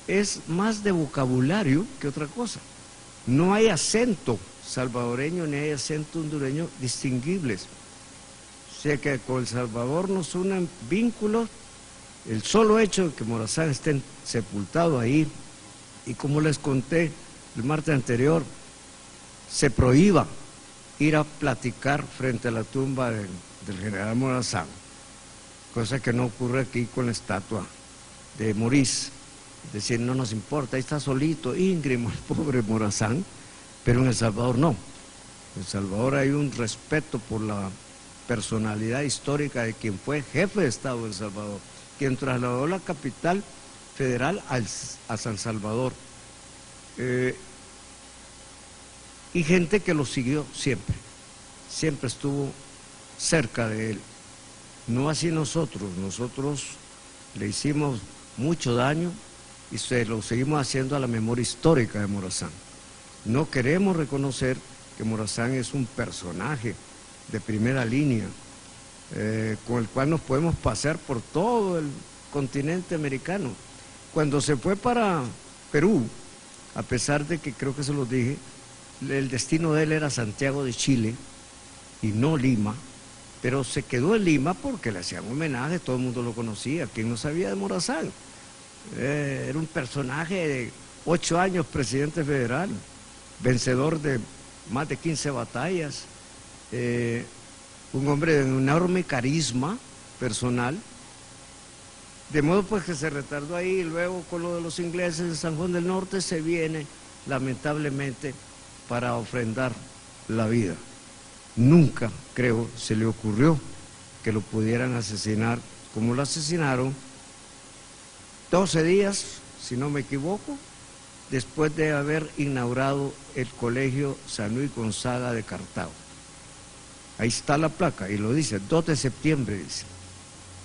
es más de vocabulario que otra cosa. No hay acento salvadoreño ni hay acento hondureño distinguibles. O sea que con El Salvador nos unen vínculos. El solo hecho de que Morazán esté sepultado ahí, y como les conté el martes anterior, se prohíba ir a platicar frente a la tumba del general Morazán, cosa que no ocurre aquí con la estatua de Morís. Es decir, no nos importa, ahí está solito, íngrimo el pobre Morazán, pero en El Salvador no. En El Salvador hay un respeto por la personalidad histórica de quien fue jefe de Estado de El Salvador, quien trasladó la capital federal a San Salvador. Y gente que lo siguió siempre. siempre estuvo cerca de él. No así nosotros le hicimos mucho daño y se lo seguimos haciendo a la memoria histórica de Morazán. No queremos reconocer que Morazán es un personaje de primera línea, con el cual nos podemos pasear por todo el continente americano. Cuando se fue para Perú, a pesar de que creo que se lo dije, el destino de él era Santiago de Chile y no Lima, pero se quedó en Lima porque le hacían homenaje, todo el mundo lo conocía, ¿quién no sabía de Morazán? Era un personaje de 8 años presidente federal, vencedor de más de 15 batallas, un hombre de un enorme carisma personal, de modo pues que se retardó ahí y luego con lo de los ingleses en San Juan del Norte se viene lamentablemente para ofrendar la vida. Nunca, creo, se le ocurrió que lo pudieran asesinar como lo asesinaron 12 días, si no me equivoco, después de haber inaugurado el colegio San Luis Gonzaga de Cartago. Ahí está la placa y lo dice, 2 de septiembre, dice,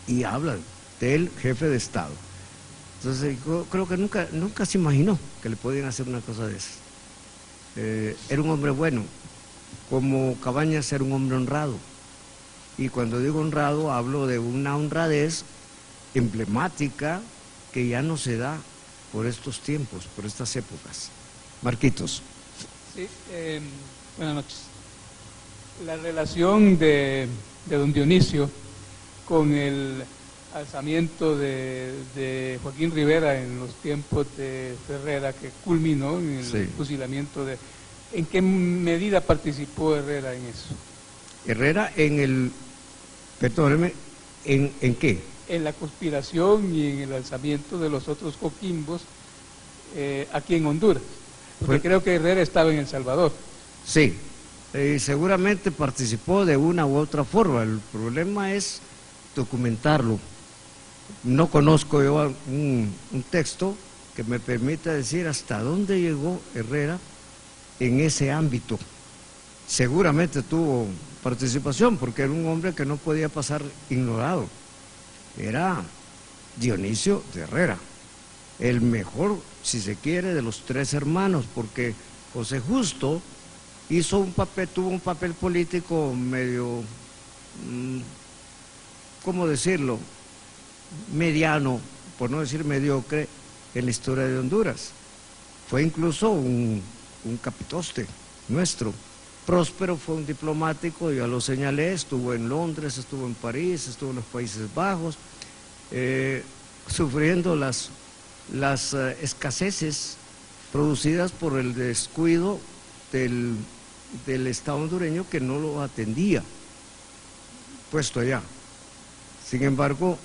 y hablan del jefe de Estado. Entonces yo creo que nunca se imaginó que le podían hacer una cosa de esas. Era un hombre bueno, como Cabañas era un hombre honrado, y cuando digo honrado hablo de una honradez emblemática que ya no se da por estos tiempos, por estas épocas. Marquitos. Sí, buenas noches. La relación de don Dionisio con el alzamiento de Joaquín Rivera en los tiempos de Herrera, que culminó en el fusilamiento de... ¿En qué medida participó Herrera en eso? Herrera perdóneme, ¿en qué? En la conspiración y en el alzamiento de los otros coquimbos aquí en Honduras. Porque creo que Herrera estaba en El Salvador. Sí, seguramente participó de una u otra forma. El problema es documentarlo. No conozco yo un texto que me permita decir hasta dónde llegó Herrera en ese ámbito. Seguramente tuvo participación porque era un hombre que no podía pasar ignorado. Era Dionisio de Herrera, el mejor, si se quiere, de los 3 hermanos, porque José Justo tuvo un papel político medio, ¿cómo decirlo?, mediano, por no decir mediocre, en la historia de Honduras. Fue incluso un capitoste nuestro. Próspero fue un diplomático, ya lo señalé, estuvo en Londres, estuvo en París, estuvo en los Países Bajos, sufriendo las escaseces producidas por el descuido del Estado hondureño que no lo atendía, puesto allá. Sin embargo,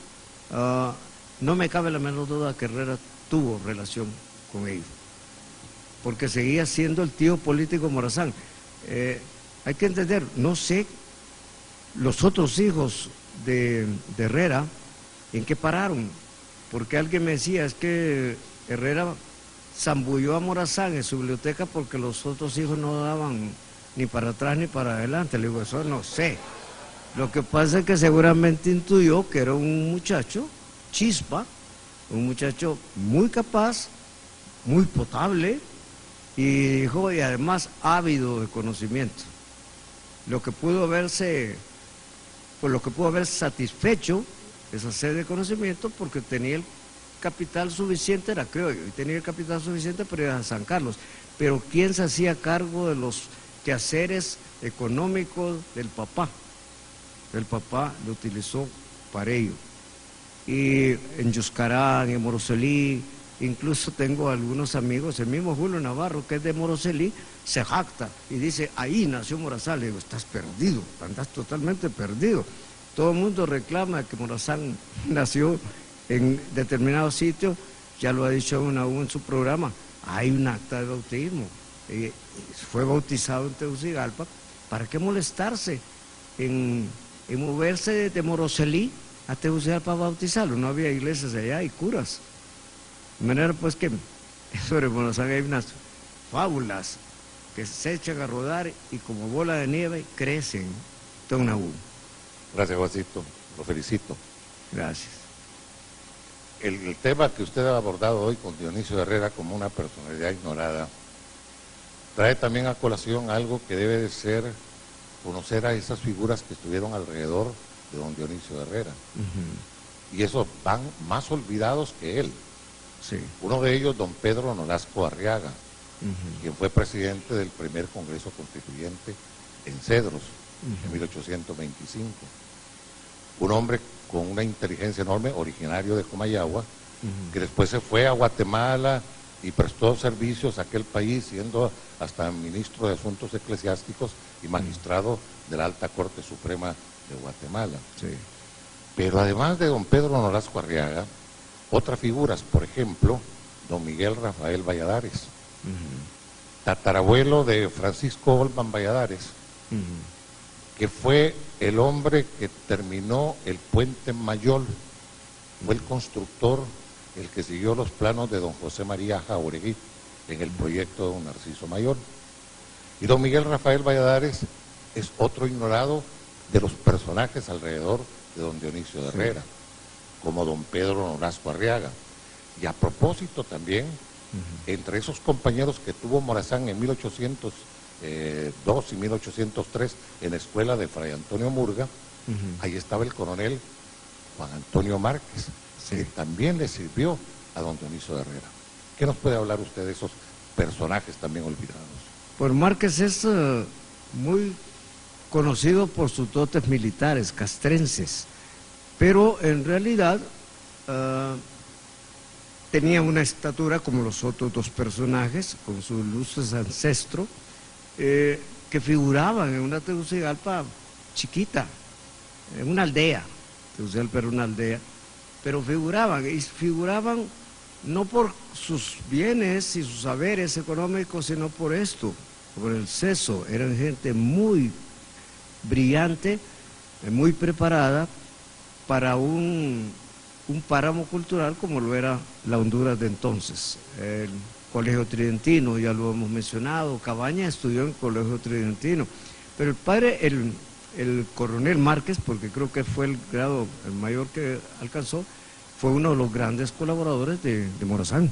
no me cabe la menor duda que Herrera tuvo relación con ellos, porque seguía siendo el tío político Morazán. Hay que entender, no sé los otros hijos de Herrera en qué pararon, porque alguien me decía, es que Herrera zambulló a Morazán en su biblioteca porque los otros hijos no daban ni para atrás ni para adelante. Le digo, eso no sé. Lo que pasa es que seguramente intuyó que era un muchacho chispa, un muchacho muy capaz, muy potable, y dijo, y además ávido de conocimiento. Lo que pudo haber satisfecho esa sed de conocimiento porque tenía el capital suficiente, era criollo, y tenía el capital suficiente para ir a San Carlos. Pero ¿quién se hacía cargo de los quehaceres económicos del papá? El papá lo utilizó para ello. Y en Yuscarán, en Moroselí, incluso tengo algunos amigos, el mismo Julio Navarro, que es de Moroselí, se jacta y dice, ahí nació Morazán. Le digo, estás perdido, andas totalmente perdido. Todo el mundo reclama que Morazán nació en determinado sitio, ya lo ha dicho uno en su programa, hay un acta de bautismo, fue bautizado en Tegucigalpa. ¿Para qué molestarse en moverse de Moroselí a Tegucigalpa a bautizarlo? No había iglesias allá y curas. De manera pues que sobre Morazán hay unas fábulas que se echan a rodar y como bola de nieve crecen. Don Nahum. Gracias, Juancito. Lo felicito. Gracias. El tema que usted ha abordado hoy con Dionisio Herrera como una personalidad ignorada trae también a colación algo que debe de ser conocer a esas figuras que estuvieron alrededor de don Dionisio Herrera. Y esos van más olvidados que él. Sí. Uno de ellos, don Pedro Nolasco Arriaga, quien fue presidente del primer Congreso Constituyente en Cedros, en 1825. Un hombre con una inteligencia enorme, originario de Comayagua, que después se fue a Guatemala y prestó servicios a aquel país, siendo hasta ministro de Asuntos Eclesiásticos y magistrado de la Alta Corte Suprema de Guatemala. Sí. Pero además de don Pedro Nolasco Arriaga, otras figuras, por ejemplo, don Miguel Rafael Valladares, tatarabuelo de Francisco Olman Valladares, que fue el hombre que terminó el puente Mayol, fue el constructor, el que siguió los planos de don José María Jauregui en el proyecto de don Narciso Mayol. Y don Miguel Rafael Valladares es otro ignorado de los personajes alrededor de don Dionisio de Herrera, como don Pedro Nolasco Arriaga. Y a propósito también, entre esos compañeros que tuvo Morazán en 1802 y 1803 en la escuela de Fray Antonio Murga, ahí estaba el coronel Juan Antonio Márquez, que también le sirvió a don Dionisio de Herrera. ¿Qué nos puede hablar usted de esos personajes también olvidados? Pues Márquez es muy conocido por sus dotes militares, castrenses, pero en realidad tenía una estatura como los otros dos personajes, con sus luces ancestro, que figuraban en una Tegucigalpa chiquita, en una aldea. Tegucigalpa era una aldea, pero figuraban no por sus bienes y sus saberes económicos, sino por esto, por el seso. Eran gente muy brillante, muy preparada para un páramo cultural como lo era la Honduras de entonces. El Colegio Tridentino, ya lo hemos mencionado, Cabaña estudió en el Colegio Tridentino, pero el padre, el coronel Márquez, porque creo que fue el grado el mayor que alcanzó, fue uno de los grandes colaboradores de Morazán.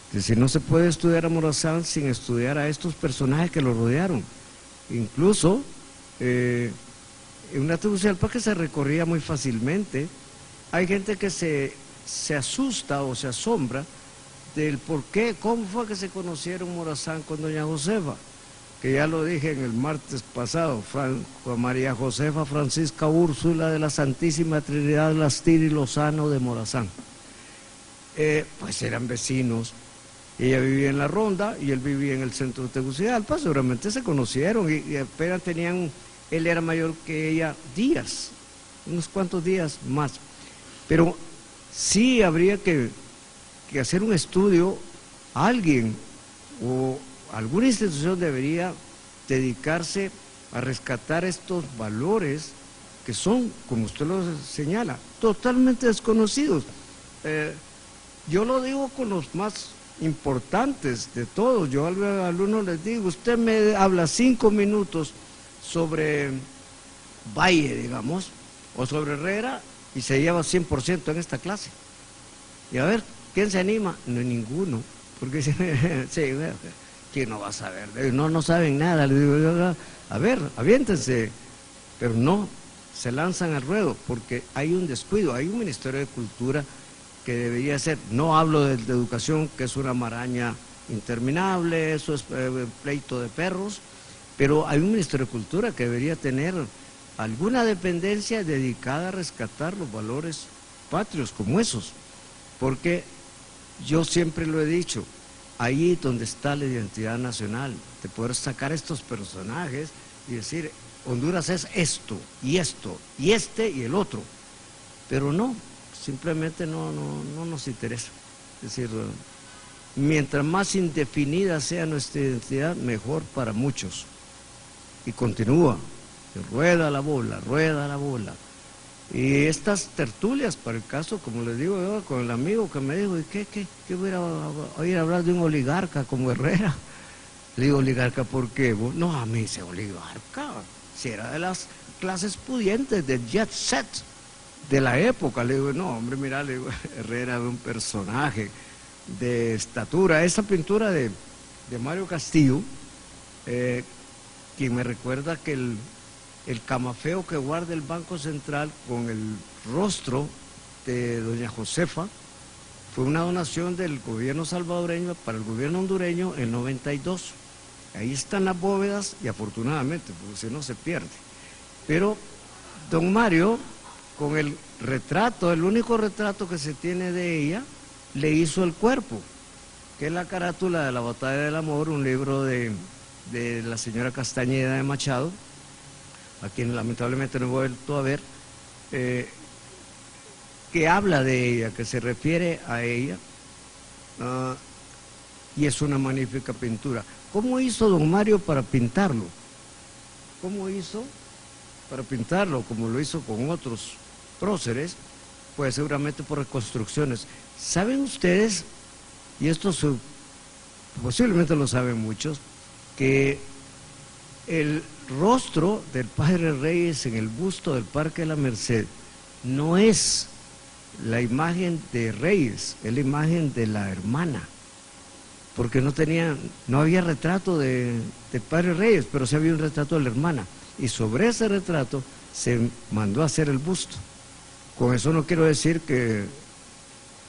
Es decir, no se puede estudiar a Morazán sin estudiar a estos personajes que lo rodearon. Incluso en una Tegucigalpa que se recorría muy fácilmente, hay gente que se asusta o se asombra del por qué, cómo fue que se conocieron Morazán con doña Josefa, que ya lo dije en el martes pasado, María Josefa Francisca Úrsula de la Santísima Trinidad Lastir y Lozano de Morazán. Pues eran vecinos, ella vivía en la Ronda y él vivía en el centro de Tegucigalpa, seguramente se conocieron y apenas tenían, él era mayor que ella días, unos cuantos días más. Pero sí habría que hacer un estudio, alguien o alguna institución debería dedicarse a rescatar estos valores que son, como usted lo señala, totalmente desconocidos. Yo lo digo con los más importantes de todos. Yo al alumno les digo, usted me habla 5 minutos sobre Valle, digamos, o sobre Herrera, y se lleva 100% en esta clase. Y a ver, ¿quién se anima? No, ninguno, porque sí, ¿quién no va a saber? No saben nada. Le digo, a ver, aviéntense, pero no, se lanzan al ruedo, porque hay un descuido, hay un Ministerio de Cultura que debería ser, no hablo de educación, que es una maraña interminable, eso es pleito de perros, pero hay un Ministerio de Cultura que debería tener alguna dependencia dedicada a rescatar los valores patrios como esos, porque yo siempre lo he dicho, ahí donde está la identidad nacional, de poder sacar estos personajes y decir, Honduras es esto, y este y el otro, pero no, simplemente no nos interesa. Es decir, mientras más indefinida sea nuestra identidad, mejor para muchos. Y continúa, rueda la bola. Y estas tertulias, para el caso, como les digo yo, con el amigo que me dijo, ¿y qué voy a ir a hablar de un oligarca como Herrera? Le digo, oligarca, ¿por qué? No, a mí dice, oligarca, si era de las clases pudientes, del jet set de la época. Le digo, no, hombre, mira, le digo, Herrera era un personaje de estatura. Esa pintura de Mario Castillo, quien me recuerda que el camafeo que guarda el Banco Central con el rostro de doña Josefa fue una donación del gobierno salvadoreño para el gobierno hondureño en 92. Ahí están las bóvedas y afortunadamente, porque si no se pierde. Pero don Mario, con el retrato, el único retrato que se tiene de ella, le hizo el cuerpo, que es la carátula de La Batalla del Amor, un libro de la señora Castañeda de Machado, a quien lamentablemente no he vuelto a ver, que habla de ella, que se refiere a ella, y es una magnífica pintura. ¿Cómo hizo don Mario para pintarlo? ¿Cómo hizo para pintarlo? Como lo hizo con otros próceres, pues seguramente por reconstrucciones. ¿Saben ustedes, y esto posiblemente lo saben muchos, que el rostro del padre Reyes en el busto del Parque de la Merced no es la imagen de Reyes, es la imagen de la hermana? Porque no había retrato del padre Reyes, pero sí había un retrato de la hermana. Y sobre ese retrato se mandó a hacer el busto. Con eso no quiero decir que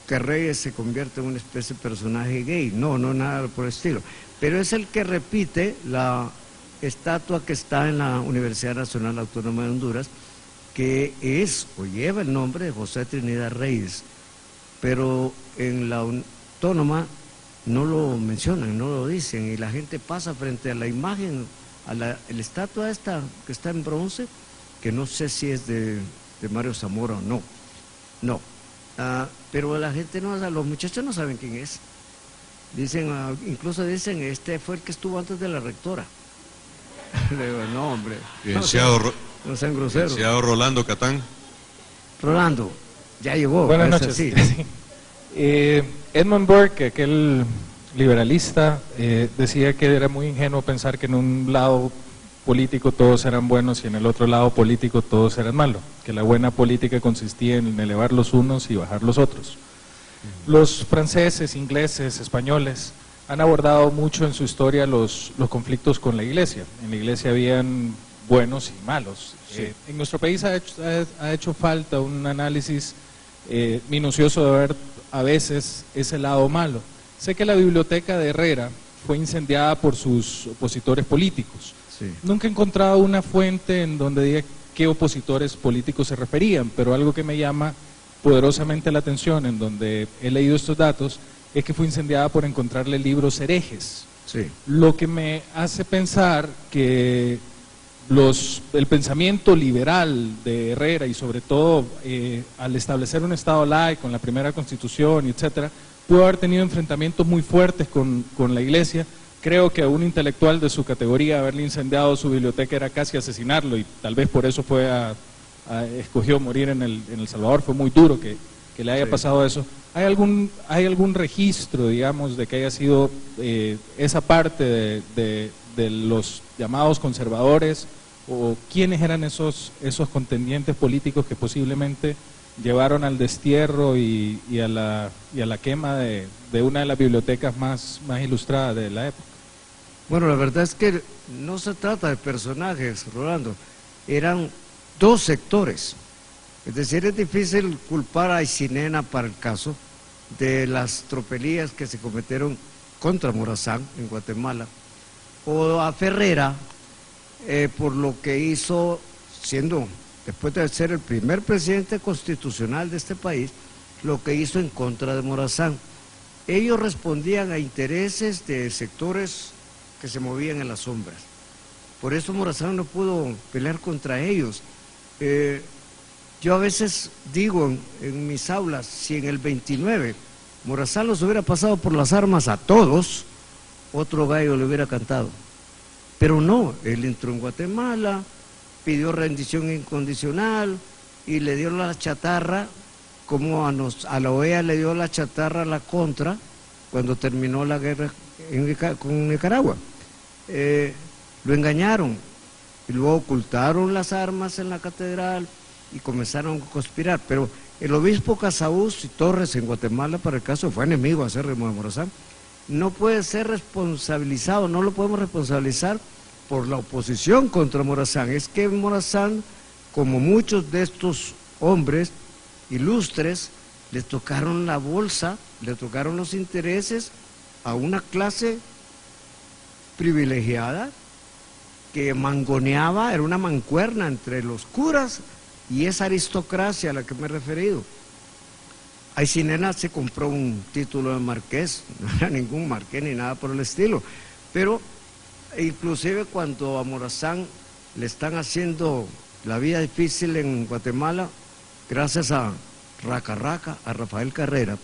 Reyes se convierte en una especie de personaje gay, no, nada por el estilo. Pero es el que repite la estatua que está en la Universidad Nacional Autónoma de Honduras, que es o lleva el nombre de José Trinidad Reyes. Pero en la autónoma no lo mencionan, no lo dicen, y la gente pasa frente a la imagen, a la estatua esta que está en bronce, que no sé si es de Mario Zamora o no, pero la gente los muchachos no saben quién es. Dicen, incluso dicen, este fue el que estuvo antes de la rectora. Le digo, no, hombre, no sean groseros. Licenciado Rolando Catán. Rolando, ya llegó. Buenas noches. Sí. Edmund Burke, aquel liberalista, decía que era muy ingenuo pensar que en un lado político todos eran buenos y en el otro lado político todos eran malos, que la buena política consistía en elevar los unos y bajar los otros. Los franceses, ingleses, españoles han abordado mucho en su historia los conflictos con la Iglesia. En la Iglesia habían buenos y malos. Sí. En nuestro país ha hecho falta un análisis minucioso de ver a veces ese lado malo. Sé que la biblioteca de Herrera fue incendiada por sus opositores políticos. Sí. Nunca he encontrado una fuente en donde diga qué opositores políticos se referían, pero algo que me llama poderosamente la atención, en donde he leído estos datos, es que fue incendiada por encontrarle libros herejes. Sí. Lo que me hace pensar que el pensamiento liberal de Herrera y sobre todo al establecer un Estado laico con la primera Constitución, etcétera, pudo haber tenido enfrentamientos muy fuertes con la Iglesia. Creo que a un intelectual de su categoría haberle incendiado su biblioteca era casi asesinarlo, y tal vez por eso escogió morir en El Salvador. Fue muy duro que le haya pasado eso. ¿Hay algún registro, digamos, de que haya sido esa parte de los llamados conservadores, o quiénes eran esos contendientes políticos que posiblemente llevaron al destierro y a la quema de una de las bibliotecas más ilustradas de la época? Bueno, la verdad es que no se trata de personajes, Rolando, eran dos sectores. Es decir, es difícil culpar a Aycinena para el caso de las tropelías que se cometieron contra Morazán en Guatemala, o a Ferrera por lo que hizo, después de ser el primer presidente constitucional de este país, lo que hizo en contra de Morazán. Ellos respondían a intereses de sectores que se movían en las sombras. Por eso Morazán no pudo pelear contra ellos. Yo a veces digo en mis aulas, si en el 29 Morazán los hubiera pasado por las armas a todos, otro gallo le hubiera cantado. Pero no, él entró en Guatemala, pidió rendición incondicional y le dio la chatarra, como a la OEA le dio la chatarra a la contra cuando terminó la guerra con Nicaragua. lo engañaron y luego ocultaron las armas en la catedral y comenzaron a conspirar. Pero el obispo Casaús y Torres en Guatemala, para el caso, fue enemigo acérrimo de Morazán, no puede ser responsabilizado, no lo podemos responsabilizar por la oposición contra Morazán. Es que Morazán, como muchos de estos hombres ilustres, les tocaron la bolsa, le tocaron los intereses a una clase privilegiada que mangoneaba, era una mancuerna entre los curas y esa aristocracia a la que me he referido. Aycinena se compró un título de marqués, no era ningún marqués ni nada por el estilo, pero inclusive cuando a Morazán le están haciendo la vida difícil en Guatemala, gracias a Raca Raca, a Rafael Carrera,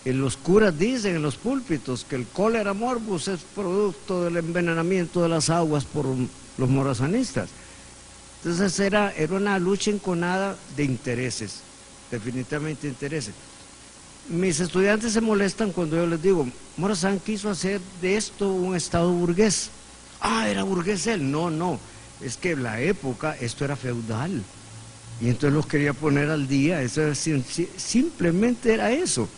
los curas dicen en los púlpitos que el cólera morbus es producto del envenenamiento de las aguas por los morazanistas. Entonces era una lucha enconada de intereses, definitivamente intereses. Mis estudiantes se molestan cuando yo les digo, Morazán quiso hacer de esto un estado burgués. Ah, ¿era burgués él? No, no, es que en la época esto era feudal y entonces los quería poner al día. Eso era, simplemente era eso,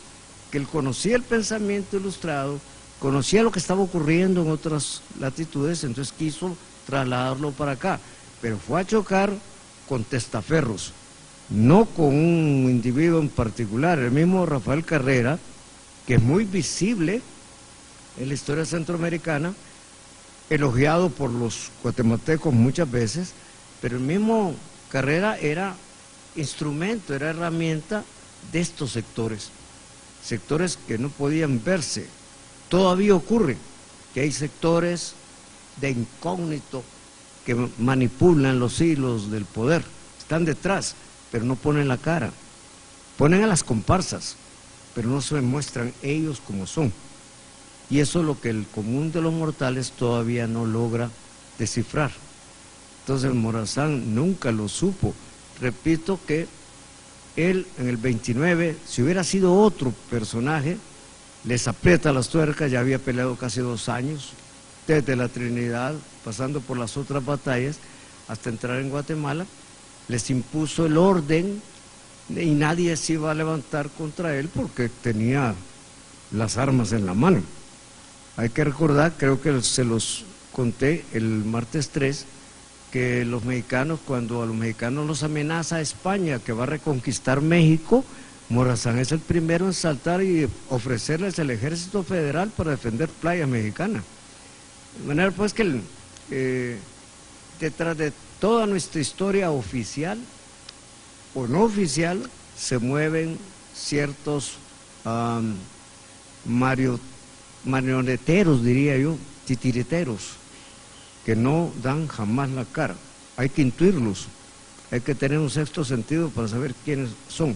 que él conocía el pensamiento ilustrado, conocía lo que estaba ocurriendo en otras latitudes, entonces quiso trasladarlo para acá, pero fue a chocar con testaferros, no con un individuo en particular. El mismo Rafael Carrera, que es muy visible en la historia centroamericana, elogiado por los guatemaltecos muchas veces, pero el mismo Carrera era instrumento, era herramienta de estos sectores que no podían verse. Todavía ocurre que hay sectores de incógnito que manipulan los hilos del poder, están detrás, pero no ponen la cara, ponen a las comparsas, pero no se muestran ellos como son. Y eso es lo que el común de los mortales todavía no logra descifrar. Entonces Morazán nunca lo supo. Repito que él en el 29, si hubiera sido otro personaje, les aprieta las tuercas. Ya había peleado casi 2 años, desde la Trinidad, pasando por las otras batallas, hasta entrar en Guatemala, les impuso el orden y nadie se iba a levantar contra él porque tenía las armas en la mano. Hay que recordar, creo que se los conté el martes 3, que los mexicanos, cuando a los mexicanos los amenaza España que va a reconquistar México, Morazán es el primero en saltar y ofrecerles el ejército federal para defender playas mexicanas. De manera pues que detrás de toda nuestra historia oficial o no oficial se mueven ciertos marioneteros, diría yo, titiriteros, que no dan jamás la cara. Hay que intuirlos, hay que tener un sexto sentido para saber quiénes son.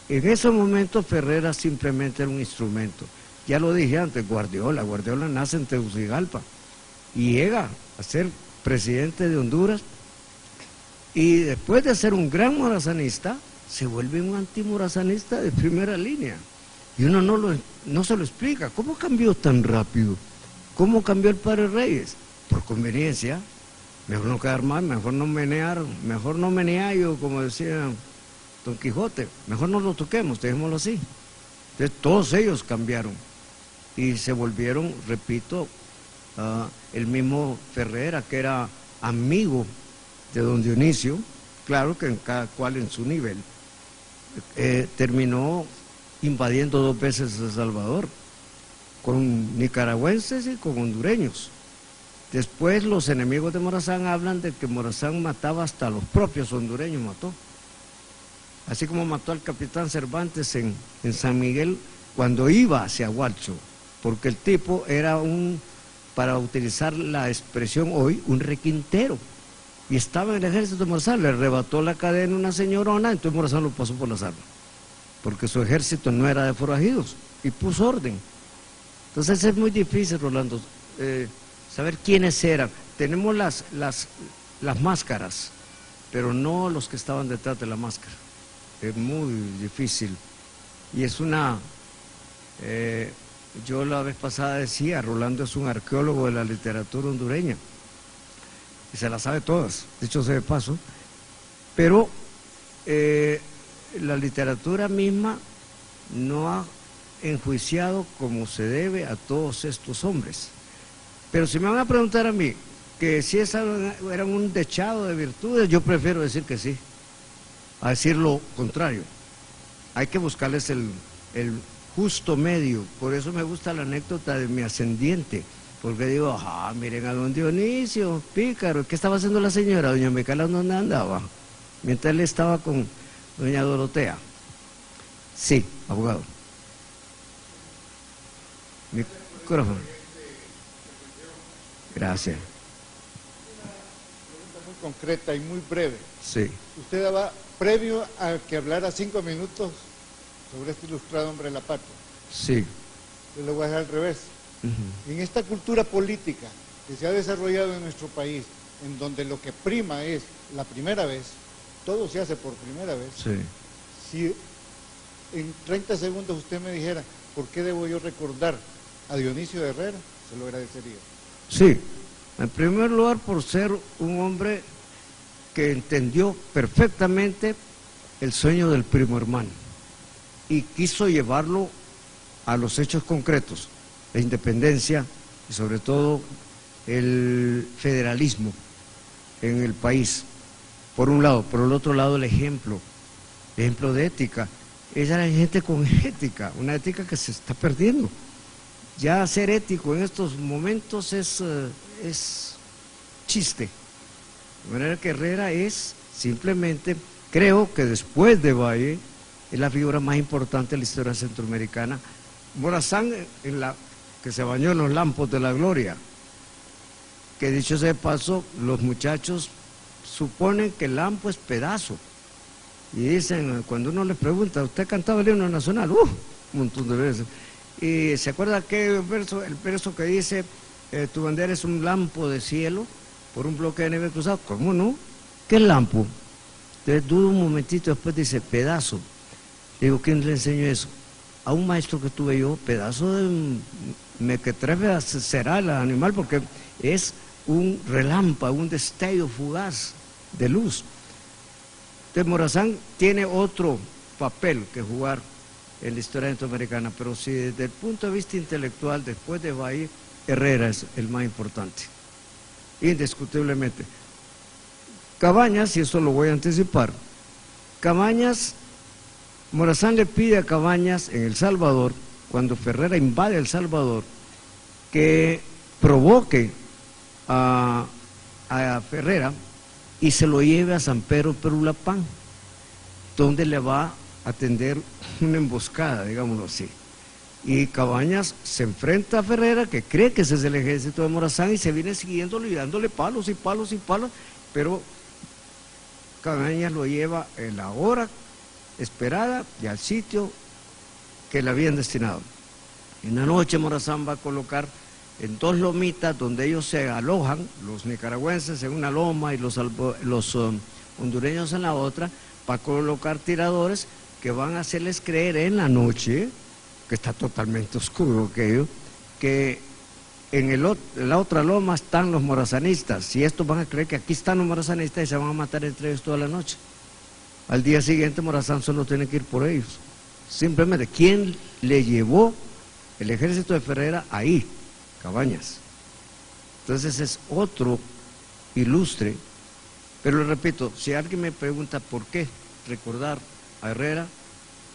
En ese momento Ferrera simplemente era un instrumento. Ya lo dije antes, Guardiola nace en Tegucigalpa y llega a ser presidente de Honduras y después de ser un gran morazanista se vuelve un antimorazanista de primera línea. Y uno no se lo explica. ¿Cómo cambió tan rápido? ¿Cómo cambió el padre Reyes? Por conveniencia, mejor no quedar mal, mejor no menear, mejor no meneallo, como decía Don Quijote, mejor no lo toquemos, dejémoslo así. Entonces todos ellos cambiaron y se volvieron, repito, el mismo Ferrera, que era amigo de don Dionisio, claro que en cada cual en su nivel, terminó invadiendo 2 veces El Salvador, con nicaragüenses y con hondureños. Después los enemigos de Morazán hablan de que Morazán mataba hasta a los propios hondureños, mató. Así como mató al capitán Cervantes en San Miguel cuando iba hacia Hualcho, porque el tipo era para utilizar la expresión hoy, un requintero. Y estaba en el ejército de Morazán, le arrebató la cadena a una señorona, entonces Morazán lo pasó por las armas, porque su ejército no era de forajidos, y puso orden. Entonces es muy difícil, Rolando, saber quiénes eran. Tenemos las máscaras, pero no los que estaban detrás de la máscara. Es muy difícil y es una Yo la vez pasada decía, Rolando es un arqueólogo de la literatura hondureña, y se la sabe todas, dicho sea de paso, pero la literatura misma no ha enjuiciado como se debe a todos estos hombres. Pero si me van a preguntar a mí que si eran un dechado de virtudes, yo prefiero decir que sí, a decir lo contrario. Hay que buscarles el justo medio. Por eso me gusta la anécdota de mi ascendiente, porque digo, miren a don Dionisio, pícaro, ¿qué estaba haciendo la señora? Doña Mecala, ¿dónde andaba? Mientras él estaba con doña Dorotea. Sí, abogado. Micrófono. Gracias. Una pregunta muy concreta y muy breve. Sí. Usted daba previo a que hablara 5 minutos sobre este ilustrado hombre de la patria. Sí. Yo le voy a dejar al revés. En esta cultura política que se ha desarrollado en nuestro país, en donde lo que prima es la primera vez, todo se hace por primera vez. Sí. Si en 30 segundos usted me dijera, ¿por qué debo yo recordar a Dionisio Herrera? Se lo agradecería. Sí, en primer lugar por ser un hombre que entendió perfectamente el sueño del primo hermano y quiso llevarlo a los hechos concretos, la independencia y sobre todo el federalismo en el país, por un lado. Por el otro lado, el ejemplo de ética. Ella era gente con ética, una ética que se está perdiendo. Ya ser ético en estos momentos es chiste. De manera que Herrera es simplemente, creo que después de Valle, es la figura más importante de la historia centroamericana. Morazán, que se bañó en los lampos de la gloria, que dicho sea de paso, los muchachos suponen que el lampo es pedazo. Y dicen, cuando uno les pregunta, ¿usted cantaba el himno nacional? Un montón de veces. Y se acuerda que el verso que dice, tu bandera es un lampo de cielo por un bloque de nieve cruzado. ¿Cómo no? ¿Qué es lampo? Entonces dudo un momentito, después dice pedazo. Digo, ¿quién le enseñó eso? A un maestro que tuve yo, pedazo de mequetrefe será el animal, porque es un relámpago, un destello fugaz de luz. Entonces Morazán tiene otro papel que jugar en la historia centroamericana, pero si desde el punto de vista intelectual, después de Valle, Herrera es el más importante, indiscutiblemente. Cabañas, y eso lo voy a anticipar, Cabañas, Morazán le pide a Cabañas en El Salvador, cuando Ferrera invade El Salvador, que provoque a Ferrera y se lo lleve a San Pedro Perulapán, donde le va a atender una emboscada, digámoslo así. Y Cabañas se enfrenta a Ferrera, que cree que ese es el ejército de Morazán, y se viene siguiéndolo y dándole palos y palos y palos, pero Cabañas lo lleva en la hora esperada y al sitio que le habían destinado. En la noche Morazán va a colocar en 2 lomitas donde ellos se alojan, los nicaragüenses en una loma y los hondureños en la otra, para colocar tiradores que van a hacerles creer en la noche, que está totalmente oscuro aquello, que en la otra loma están los morazanistas, y estos van a creer que aquí están los morazanistas y se van a matar entre ellos toda la noche. Al día siguiente Morazán solo tiene que ir por ellos. Simplemente, ¿quién le llevó el ejército de Ferrera ahí? Cabañas. Entonces es otro ilustre, pero le repito, si alguien me pregunta por qué recordar a Herrera,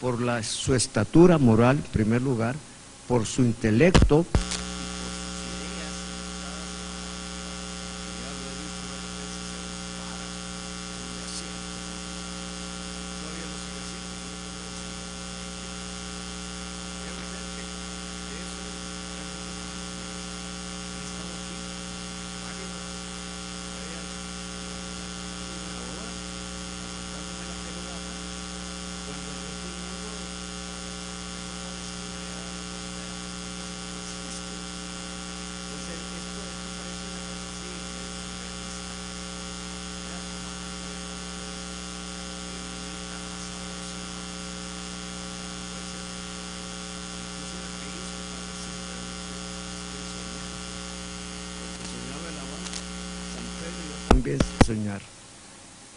por su estatura moral en primer lugar, por su intelecto, también soñar.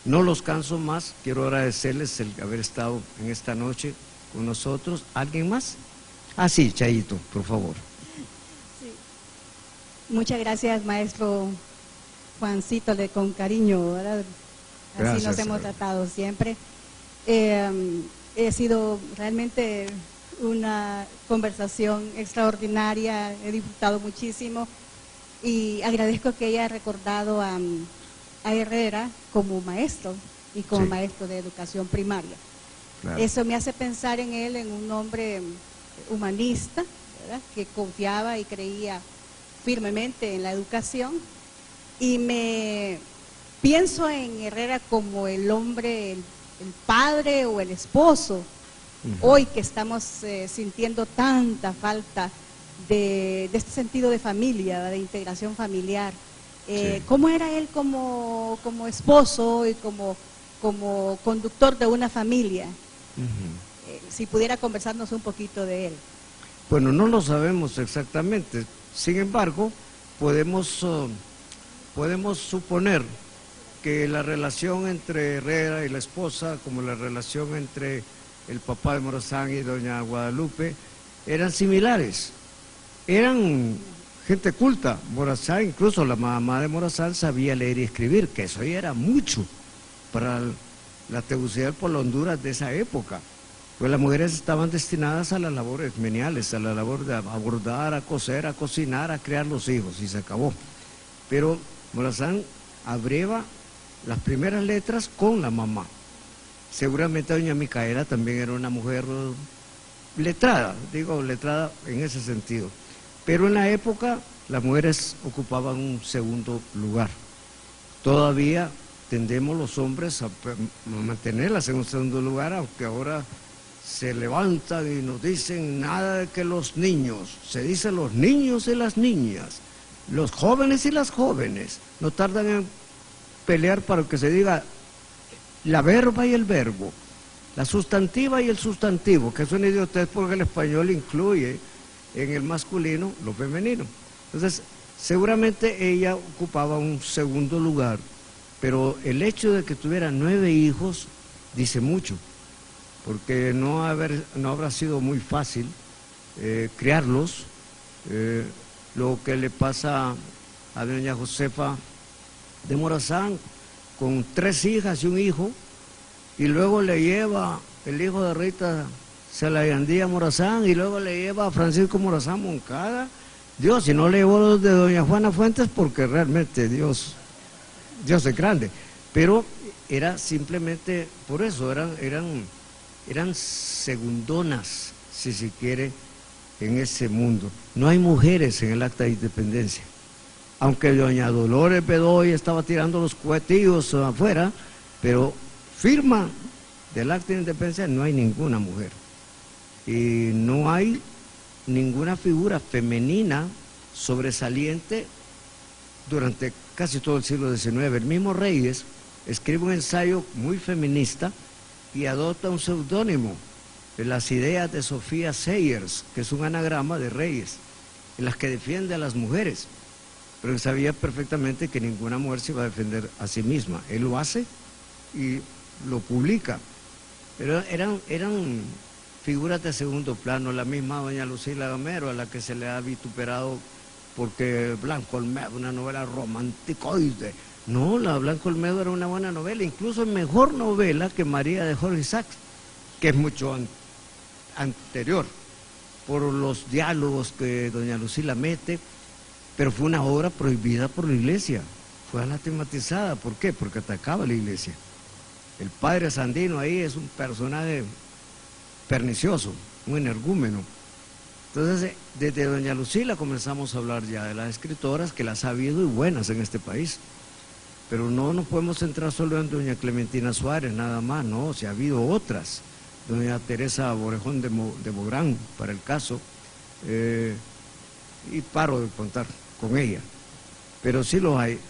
No los canso más, quiero agradecerles el haber estado en esta noche con nosotros. ¿Alguien más? Ah, sí, Chayito, por favor. Sí. Muchas gracias, maestro Juancito, con cariño, ¿verdad? Así Gracias, nos hemos tratado siempre. He sido realmente una conversación extraordinaria, he disfrutado muchísimo y agradezco que haya recordado a Herrera como maestro y como Sí. maestro de educación primaria. Claro. Eso me hace pensar en él, en un hombre humanista, ¿verdad?, que confiaba y creía firmemente en la educación, y me pienso en Herrera como el hombre, el padre o el esposo. Hoy que estamos sintiendo tanta falta de este sentido de familia, de integración familiar. Sí. ¿Cómo era él como esposo y como conductor de una familia? Si pudiera conversarnos un poquito de él. Bueno, no lo sabemos exactamente. Sin embargo, podemos suponer que la relación entre Herrera y la esposa, como la relación entre el papá de Morazán y doña Guadalupe, eran similares. Eran gente culta. Morazán, incluso la mamá de Morazán, sabía leer y escribir, que eso ya era mucho para la Tegucigalpa por la Honduras de esa época. Pues las mujeres estaban destinadas a las labores meniales, a la labor de abordar, a coser, a cocinar, a criar los hijos, y se acabó. Pero Morazán abreva las primeras letras con la mamá. Seguramente doña Micaela también era una mujer letrada, digo letrada en ese sentido. Pero en la época las mujeres ocupaban un segundo lugar. Todavía tendemos los hombres a mantenerlas en un segundo lugar, aunque ahora se levantan y nos dicen nada de que los niños, se dice los niños y las niñas, los jóvenes y las jóvenes, no tardan en pelear para que se diga la verba y el verbo, la sustantiva y el sustantivo, que es una idiotez porque el español incluye en el masculino lo femenino. Entonces, seguramente ella ocupaba un segundo lugar, pero el hecho de que tuviera 9 hijos dice mucho, porque no habrá sido muy fácil criarlos. Lo que le pasa a doña Josefa de Morazán, con 3 hijas y un hijo, y luego le lleva el hijo de Rita Celayandía Morazán, y luego le lleva a Francisco Morazán Moncada. Dios, si no le llevó los de doña Juana Fuentes, porque realmente Dios es grande. Pero era simplemente por eso, eran segundonas, si se quiere, en ese mundo. No hay mujeres en el acta de independencia. Aunque doña Dolores Bedoya estaba tirando los cohetillos afuera, pero firma del acta de independencia no hay ninguna mujer. Y no hay ninguna figura femenina sobresaliente durante casi todo el siglo XIX. El mismo Reyes escribe un ensayo muy feminista y adopta un seudónimo, Las ideas de Sofía Sayers, que es un anagrama de Reyes, en las que defiende a las mujeres, pero sabía perfectamente que ninguna mujer se iba a defender a sí misma. Él lo hace y lo publica, pero eran figuras de segundo plano. La misma doña Lucila Gamero, a la que se le ha vituperado porque Blanco Olmedo, una novela romanticoide. No, la Blanco Olmedo era una buena novela, incluso mejor novela que María de Jorge Isaacs, que es mucho anterior, por los diálogos que doña Lucila mete, pero fue una obra prohibida por la iglesia, fue anatematizada. ¿Por qué? Porque atacaba a la iglesia. El padre Sandino ahí es un personaje pernicioso, un energúmeno. Entonces, desde doña Lucila comenzamos a hablar ya de las escritoras, que las ha habido y buenas en este país. Pero no nos podemos centrar solo en doña Clementina Suárez, nada más, no, si ha habido otras. Doña Teresa Borejón de Bográn, para el caso, y paro de contar con ella. Pero sí lo hay,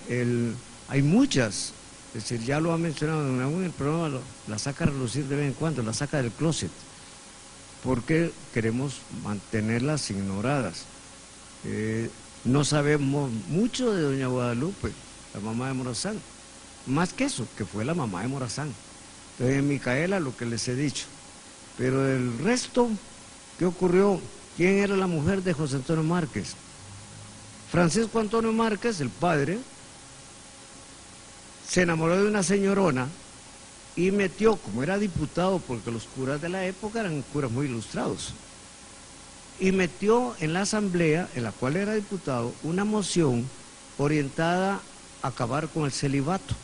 hay muchas, es decir, ya lo ha mencionado don Raúl, el programa la saca a relucir de vez en cuando, la saca del closet, porque queremos mantenerlas ignoradas. No sabemos mucho de doña Guadalupe, la mamá de Morazán. más que eso, que fue la mamá de Morazán. Entonces, en Micaela, lo que les he dicho. Pero el resto, ¿qué ocurrió? ¿Quién era la mujer de José Antonio Márquez? Francisco Antonio Márquez, el padre, se enamoró de una señorona y metió, como era diputado, porque los curas de la época eran curas muy ilustrados, y metió en la asamblea, en la cual era diputado, una moción orientada a acabar con el celibato,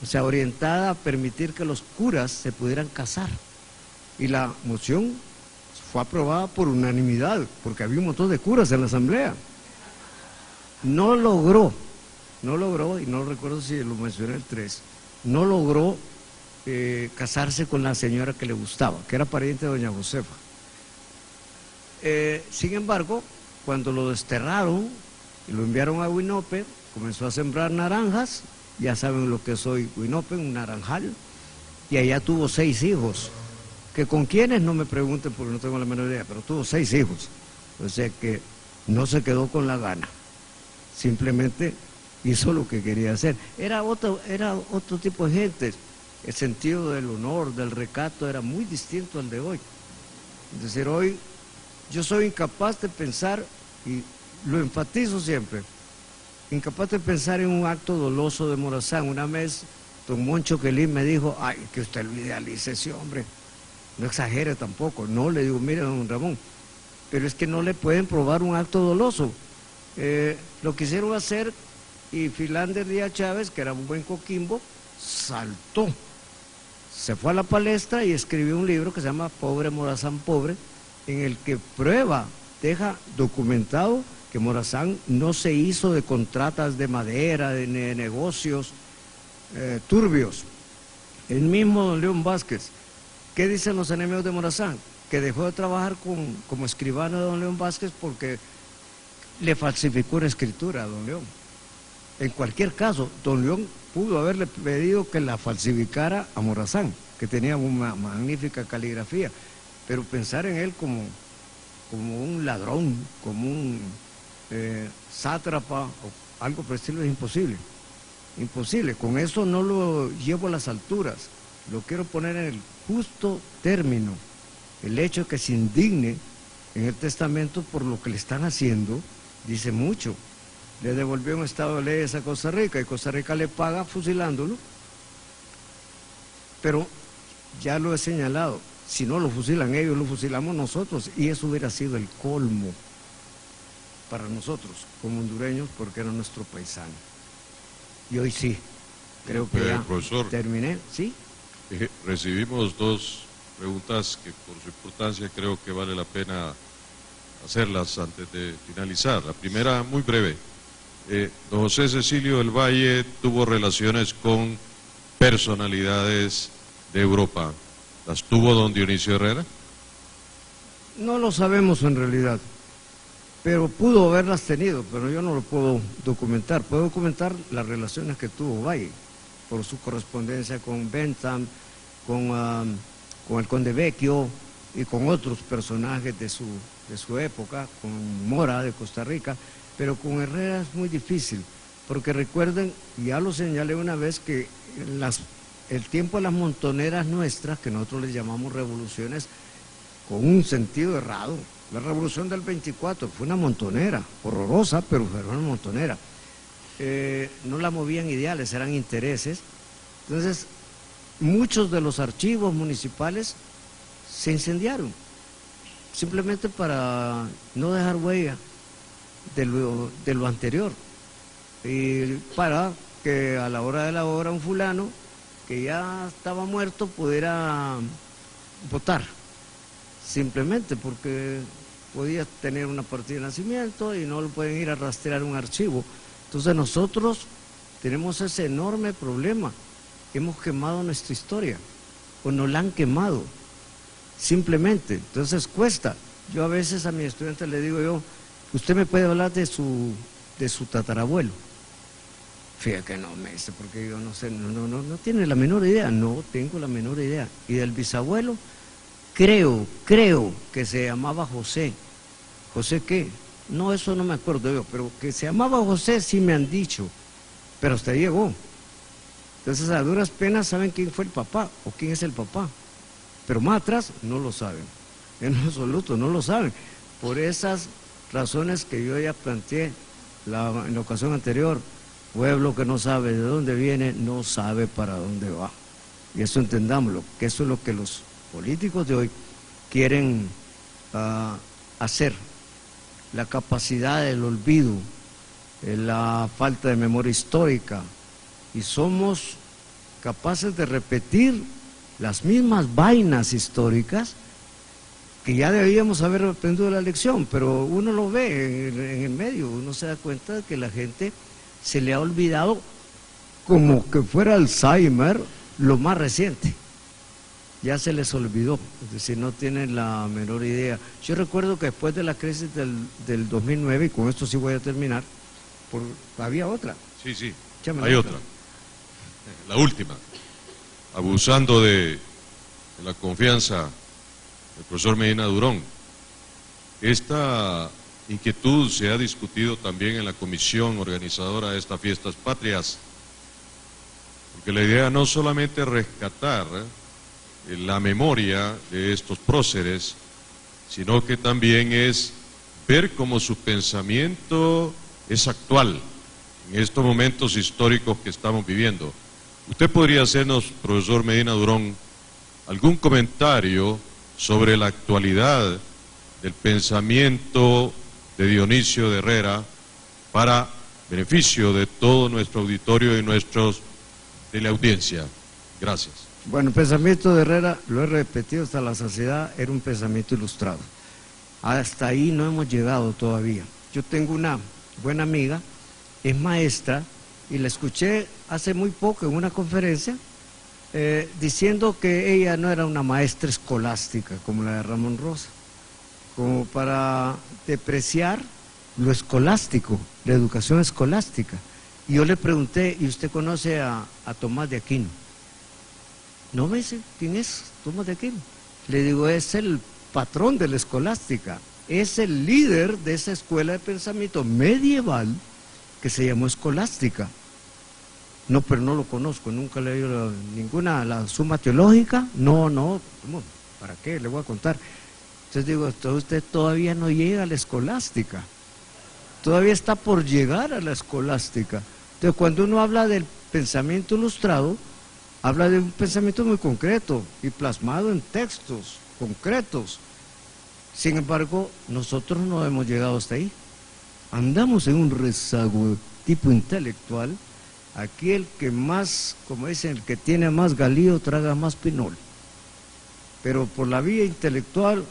o sea, orientada a permitir que los curas se pudieran casar. Y la moción fue aprobada por unanimidad, porque había un montón de curas en la asamblea. No logró, y no recuerdo si lo mencioné el 3, no logró casarse con la señora que le gustaba, que era pariente de doña Josefa. Sin embargo, cuando lo desterraron y lo enviaron a Huinope, comenzó a sembrar naranjas, ya saben lo que soy Huinope, un naranjal, y allá tuvo 6 hijos, que con quiénes no me pregunten porque no tengo la menor idea, pero tuvo 6 hijos, o sea que no se quedó con la gana, simplemente hizo lo que quería hacer. Era otro tipo de gente, el sentido del honor, del recato era muy distinto al de hoy. Es decir, hoy yo soy incapaz de pensar, y lo enfatizo siempre, incapaz de pensar en un acto doloso de Morazán. Una vez don Moncho Quelín me dijo, ay, que usted lo idealice ese hombre, no exagere tampoco. No, le digo, mire don Ramón, pero es que no le pueden probar un acto doloso. Lo quisieron hacer y Filander Díaz Chávez, que era un buen coquimbo, saltó, se fue a la palestra y escribió un libro que se llama Pobre Morazán Pobre, en el que prueba, deja documentado que Morazán no se hizo de contratas de madera, de negocios turbios. El mismo don León Vázquez, ¿qué dicen los enemigos de Morazán? Que dejó de trabajar como escribano de don León Vázquez porque le falsificó una escritura a don León. En cualquier caso, don León pudo haberle pedido que la falsificara a Morazán, que tenía una magnífica caligrafía, pero pensar en él como un ladrón, como un sátrapa o algo por el estilo es imposible. Imposible. Con eso no lo llevo a las alturas, lo quiero poner en el justo término. El hecho de que se indigne en el testamento por lo que le están haciendo dice mucho. Le devolvió un estado de leyes a Costa Rica y Costa Rica le paga fusilándolo, pero ya lo he señalado, si no lo fusilan ellos, lo fusilamos nosotros, y eso hubiera sido el colmo para nosotros como hondureños, porque era nuestro paisano. Y hoy sí, creo que ya profesor, terminé, ¿sí? Recibimos 2 preguntas que por su importancia creo que vale la pena hacerlas antes de finalizar. La primera, muy breve. Don José Cecilio del Valle tuvo relaciones con personalidades de Europa. ¿Las tuvo don Dionisio Herrera? No lo sabemos en realidad, pero pudo haberlas tenido, pero yo no lo puedo documentar. Puedo documentar las relaciones que tuvo Valle, por su correspondencia con Bentham, con el Conde Vecchio y con otros personajes de su época, con Mora de Costa Rica, pero con Herrera es muy difícil, porque recuerden, ya lo señalé una vez, que el tiempo de las montoneras nuestras, que nosotros les llamamos revoluciones, con un sentido errado. La revolución del 24 fue una montonera, horrorosa, pero fue una montonera. No la movían ideales, eran intereses. Entonces, muchos de los archivos municipales se incendiaron, simplemente para no dejar huella de lo anterior, y para que a la hora de la hora un fulano que ya estaba muerto pudiera votar, simplemente porque podía tener una partida de nacimiento y no lo pueden ir a rastrear un archivo. Entonces nosotros tenemos ese enorme problema, hemos quemado nuestra historia, o nos la han quemado, simplemente. Entonces cuesta. Yo a veces a mis estudiantes le digo yo, usted me puede hablar de su tatarabuelo. Fíjate que no me dice, porque yo no sé, no tiene la menor idea. No tengo la menor idea. Y del bisabuelo, creo que se llamaba José. ¿José qué? No, eso no me acuerdo yo, pero que se llamaba José sí me han dicho, pero hasta ahí llegó. Entonces a duras penas saben quién fue el papá o quién es el papá, pero más atrás no lo saben, en absoluto no lo saben, por esas razones que yo ya planteé en la ocasión anterior. Pueblo que no sabe de dónde viene, no sabe para dónde va. Y eso entendámoslo, que eso es lo que los políticos de hoy quieren hacer. La capacidad del olvido, la falta de memoria histórica, y somos capaces de repetir las mismas vainas históricas que ya debíamos haber aprendido la lección, pero uno lo ve en el medio, uno se da cuenta de que la gente se le ha olvidado como que fuera Alzheimer lo más reciente. Ya se les olvidó, es decir, no tienen la menor idea. Yo recuerdo que después de la crisis del 2009, y con esto sí voy a terminar, había otra. Sí, sí, Échame hay otra. La última. Abusando de la confianza del profesor Medina Durón. Esta inquietud se ha discutido también en la comisión organizadora de estas fiestas patrias, porque la idea no solamente es rescatar la memoria de estos próceres, sino que también es ver cómo su pensamiento es actual en estos momentos históricos que estamos viviendo. ¿Usted podría hacernos, profesor Medina Durón, algún comentario sobre la actualidad del pensamiento de Dionisio de Herrera para beneficio de todo nuestro auditorio y nuestros teleaudiencia? Gracias. Bueno, el pensamiento de Herrera, lo he repetido hasta la saciedad, era un pensamiento ilustrado. Hasta ahí no hemos llegado todavía. Yo tengo una buena amiga, es maestra, y la escuché hace muy poco en una conferencia diciendo que ella no era una maestra escolástica como la de Ramón Rosa, como para depreciar lo escolástico, la educación escolástica. Y yo le pregunté, ¿y usted conoce a Tomás de Aquino? No me dice, ¿quién es Tomás de Aquino? Le digo, es el patrón de la escolástica, es el líder de esa escuela de pensamiento medieval que se llamó escolástica. No, pero no lo conozco, nunca le he leído ninguna, la Suma Teológica, no, ¿para qué? Le voy a contar. Entonces digo, usted todavía no llega a la escolástica, todavía está por llegar a la escolástica. Entonces cuando uno habla del pensamiento ilustrado, habla de un pensamiento muy concreto y plasmado en textos concretos. Sin embargo, nosotros no hemos llegado hasta ahí. Andamos en un rezago tipo intelectual. Aquí el que más, como dicen, el que tiene más galío traga más pinol. Pero por la vía intelectual,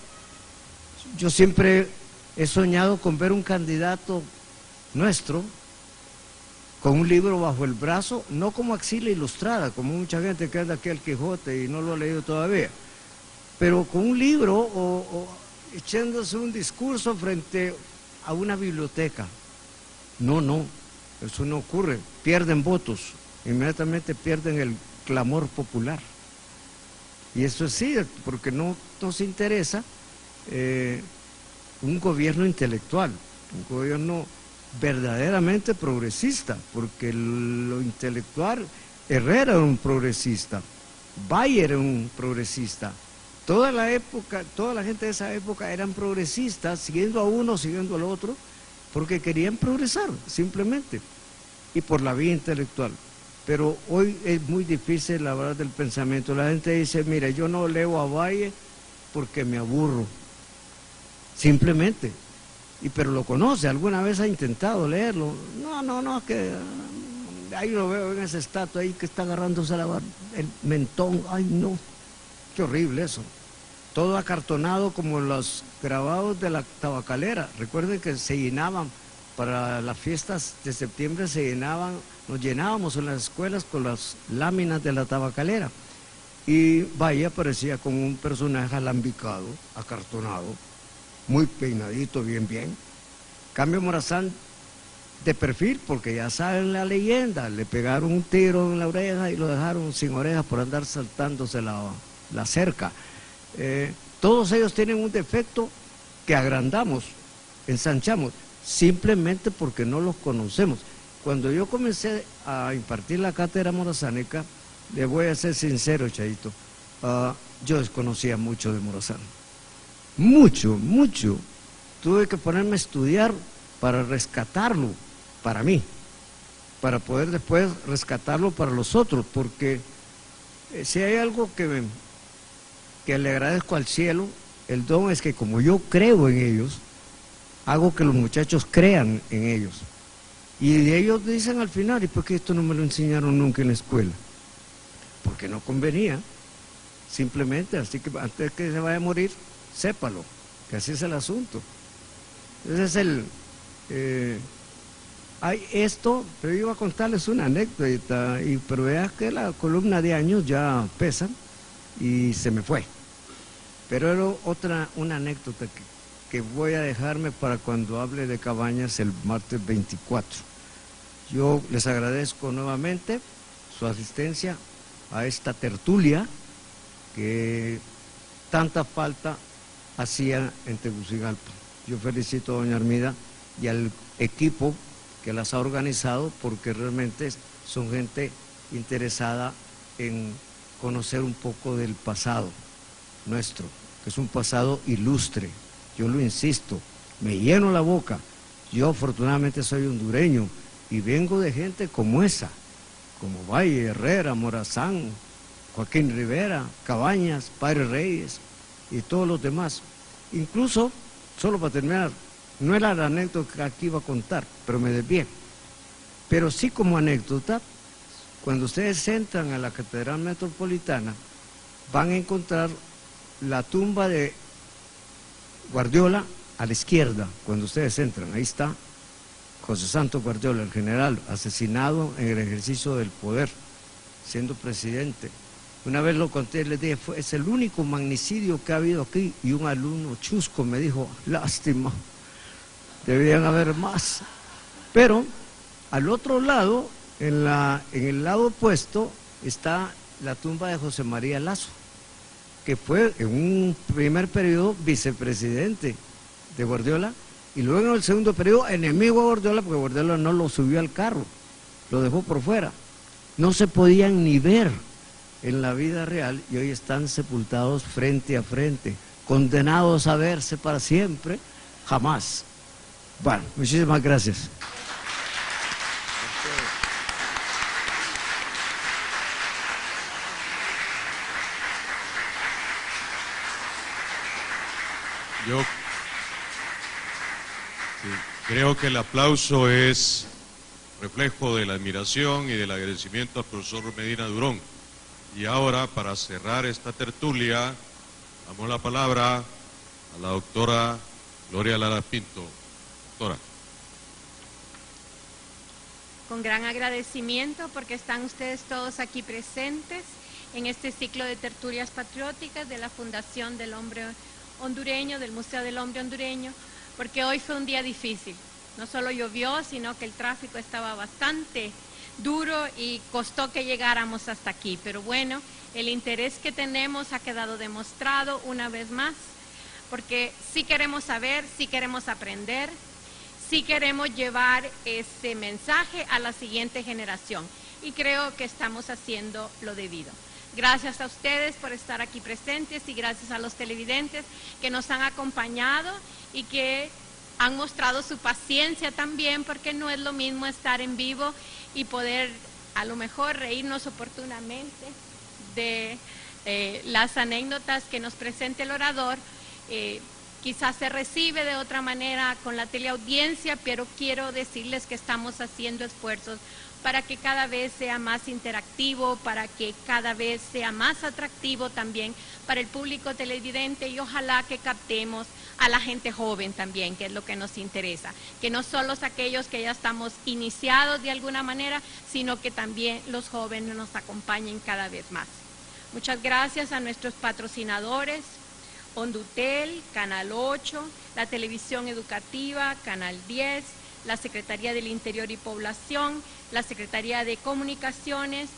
yo siempre he soñado con ver un candidato nuestro con un libro bajo el brazo, no como Axila Ilustrada, como mucha gente que anda aquí al Quijote y no lo ha leído todavía, pero con un libro o echándose un discurso frente a una biblioteca. No, eso no ocurre, pierden votos, inmediatamente pierden el clamor popular. Y eso es sí, porque no nos interesa un gobierno intelectual, un gobierno verdaderamente progresista, porque lo intelectual, Herrera era un progresista, Bayer era un progresista, toda la época, toda la gente de esa época eran progresistas, siguiendo a uno, siguiendo al otro, porque querían progresar, simplemente, y por la vía intelectual. Pero hoy es muy difícil hablar del pensamiento. La gente dice, mira, yo no leo a Bayer porque me aburro, simplemente. Pero lo conoce, alguna vez ha intentado leerlo. No, que ahí lo veo en esa estatua ahí que está agarrándose el mentón. Ay, no, qué horrible eso. Todo acartonado como los grabados de la tabacalera. Recuerden que se llenaban, para las fiestas de septiembre se llenaban, nos llenábamos en las escuelas con las láminas de la tabacalera. Y Valle aparecía como un personaje alambicado, acartonado, muy peinadito, bien. Cambio Morazán de perfil, porque ya saben la leyenda, le pegaron un tiro en la oreja y lo dejaron sin oreja por andar saltándose la cerca. Todos ellos tienen un defecto que agrandamos, ensanchamos, simplemente porque no los conocemos. cuando yo comencé a impartir la cátedra morazánica, le voy a ser sincero, Chaito, yo desconocía mucho de Morazán. Mucho. Tuve que ponerme a estudiar para rescatarlo para mí, para poder después rescatarlo para los otros, porque si hay algo que le agradezco al cielo, el don es que como yo creo en ellos, hago que los muchachos crean en ellos. Y ellos dicen al final, ¿y por qué esto no me lo enseñaron nunca en la escuela? Porque no convenía, simplemente, así que antes que se vaya a morir, sépalo, que así es el asunto. Ese es hay esto, pero yo iba a contarles una anécdota, pero veas que la columna de años ya pesa y se me fue. Pero era una anécdota que voy a dejarme para cuando hable de Cabañas el martes 24. Yo les agradezco nuevamente su asistencia a esta tertulia que tanta falta hacía en Tegucigalpa. Yo felicito a doña Armida y al equipo que las ha organizado, porque realmente son gente interesada en conocer un poco del pasado nuestro, que es un pasado ilustre. Yo lo insisto, me lleno la boca. Yo afortunadamente soy hondureño y vengo de gente como esa, como Valle, Herrera, Morazán, Joaquín Rivera, Cabañas, Padre Reyes y todos los demás. Incluso, solo para terminar, no era la anécdota que aquí iba a contar, pero me desvié. Pero sí, como anécdota, cuando ustedes entran a la Catedral Metropolitana, van a encontrar la tumba de Guardiola a la izquierda. Cuando ustedes entran, ahí está José Santos Guardiola, el general, asesinado en el ejercicio del poder, siendo presidente. Una vez lo conté, les dije, es el único magnicidio que ha habido aquí, y un alumno chusco me dijo, lástima, debían haber más. Pero al otro lado, en el lado opuesto, está la tumba de José María Lazo, que fue en un primer periodo vicepresidente de Guardiola, y luego en el segundo periodo enemigo de Guardiola, porque Guardiola no lo subió al carro, lo dejó por fuera. No se podían ni ver en la vida real, y hoy están sepultados frente a frente, condenados a verse para siempre, jamás. Bueno, muchísimas gracias. Yo creo que el aplauso es reflejo de la admiración y del agradecimiento al profesor Medina Durón. Y ahora, para cerrar esta tertulia, damos la palabra a la doctora Gloria Lara Pinto. Doctora. Con gran agradecimiento porque están ustedes todos aquí presentes en este ciclo de tertulias patrióticas de la Fundación del Hombre Hondureño, del Museo del Hombre Hondureño, porque hoy fue un día difícil. No solo llovió, sino que el tráfico estaba bastante duro y costó que llegáramos hasta aquí. Pero bueno, el interés que tenemos ha quedado demostrado una vez más, porque sí queremos saber, sí queremos aprender, sí queremos llevar ese mensaje a la siguiente generación. Y creo que estamos haciendo lo debido. Gracias a ustedes por estar aquí presentes y gracias a los televidentes que nos han acompañado y que han mostrado su paciencia también, porque no es lo mismo estar en vivo y poder a lo mejor reírnos oportunamente de las anécdotas que nos presenta el orador. Quizás se recibe de otra manera con la teleaudiencia, pero quiero decirles que estamos haciendo esfuerzos para que cada vez sea más interactivo, para que cada vez sea más atractivo también para el público televidente, y ojalá que captemos a la gente joven también, que es lo que nos interesa, que no solo aquellos que ya estamos iniciados de alguna manera, sino que también los jóvenes nos acompañen cada vez más. Muchas gracias a nuestros patrocinadores, Hondutel, Canal 8, la Televisión Educativa, Canal 10, la Secretaría del Interior y Población, la Secretaría de Comunicaciones,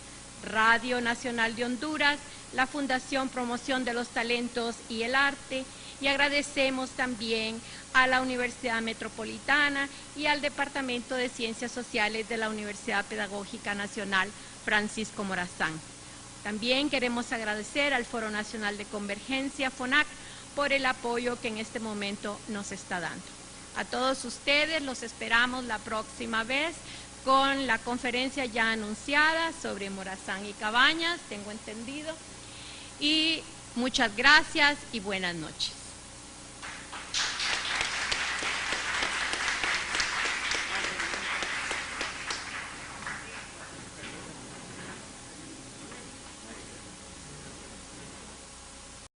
Radio Nacional de Honduras, la Fundación Promoción de los Talentos y el Arte Y agradecemos también a la Universidad Metropolitana y al Departamento de Ciencias Sociales de la Universidad Pedagógica Nacional Francisco Morazán. También queremos agradecer al Foro Nacional de Convergencia, FONAC, por el apoyo que en este momento nos está dando. A todos ustedes los esperamos la próxima vez con la conferencia ya anunciada sobre Morazán y Cabañas, tengo entendido. Y muchas gracias y buenas noches.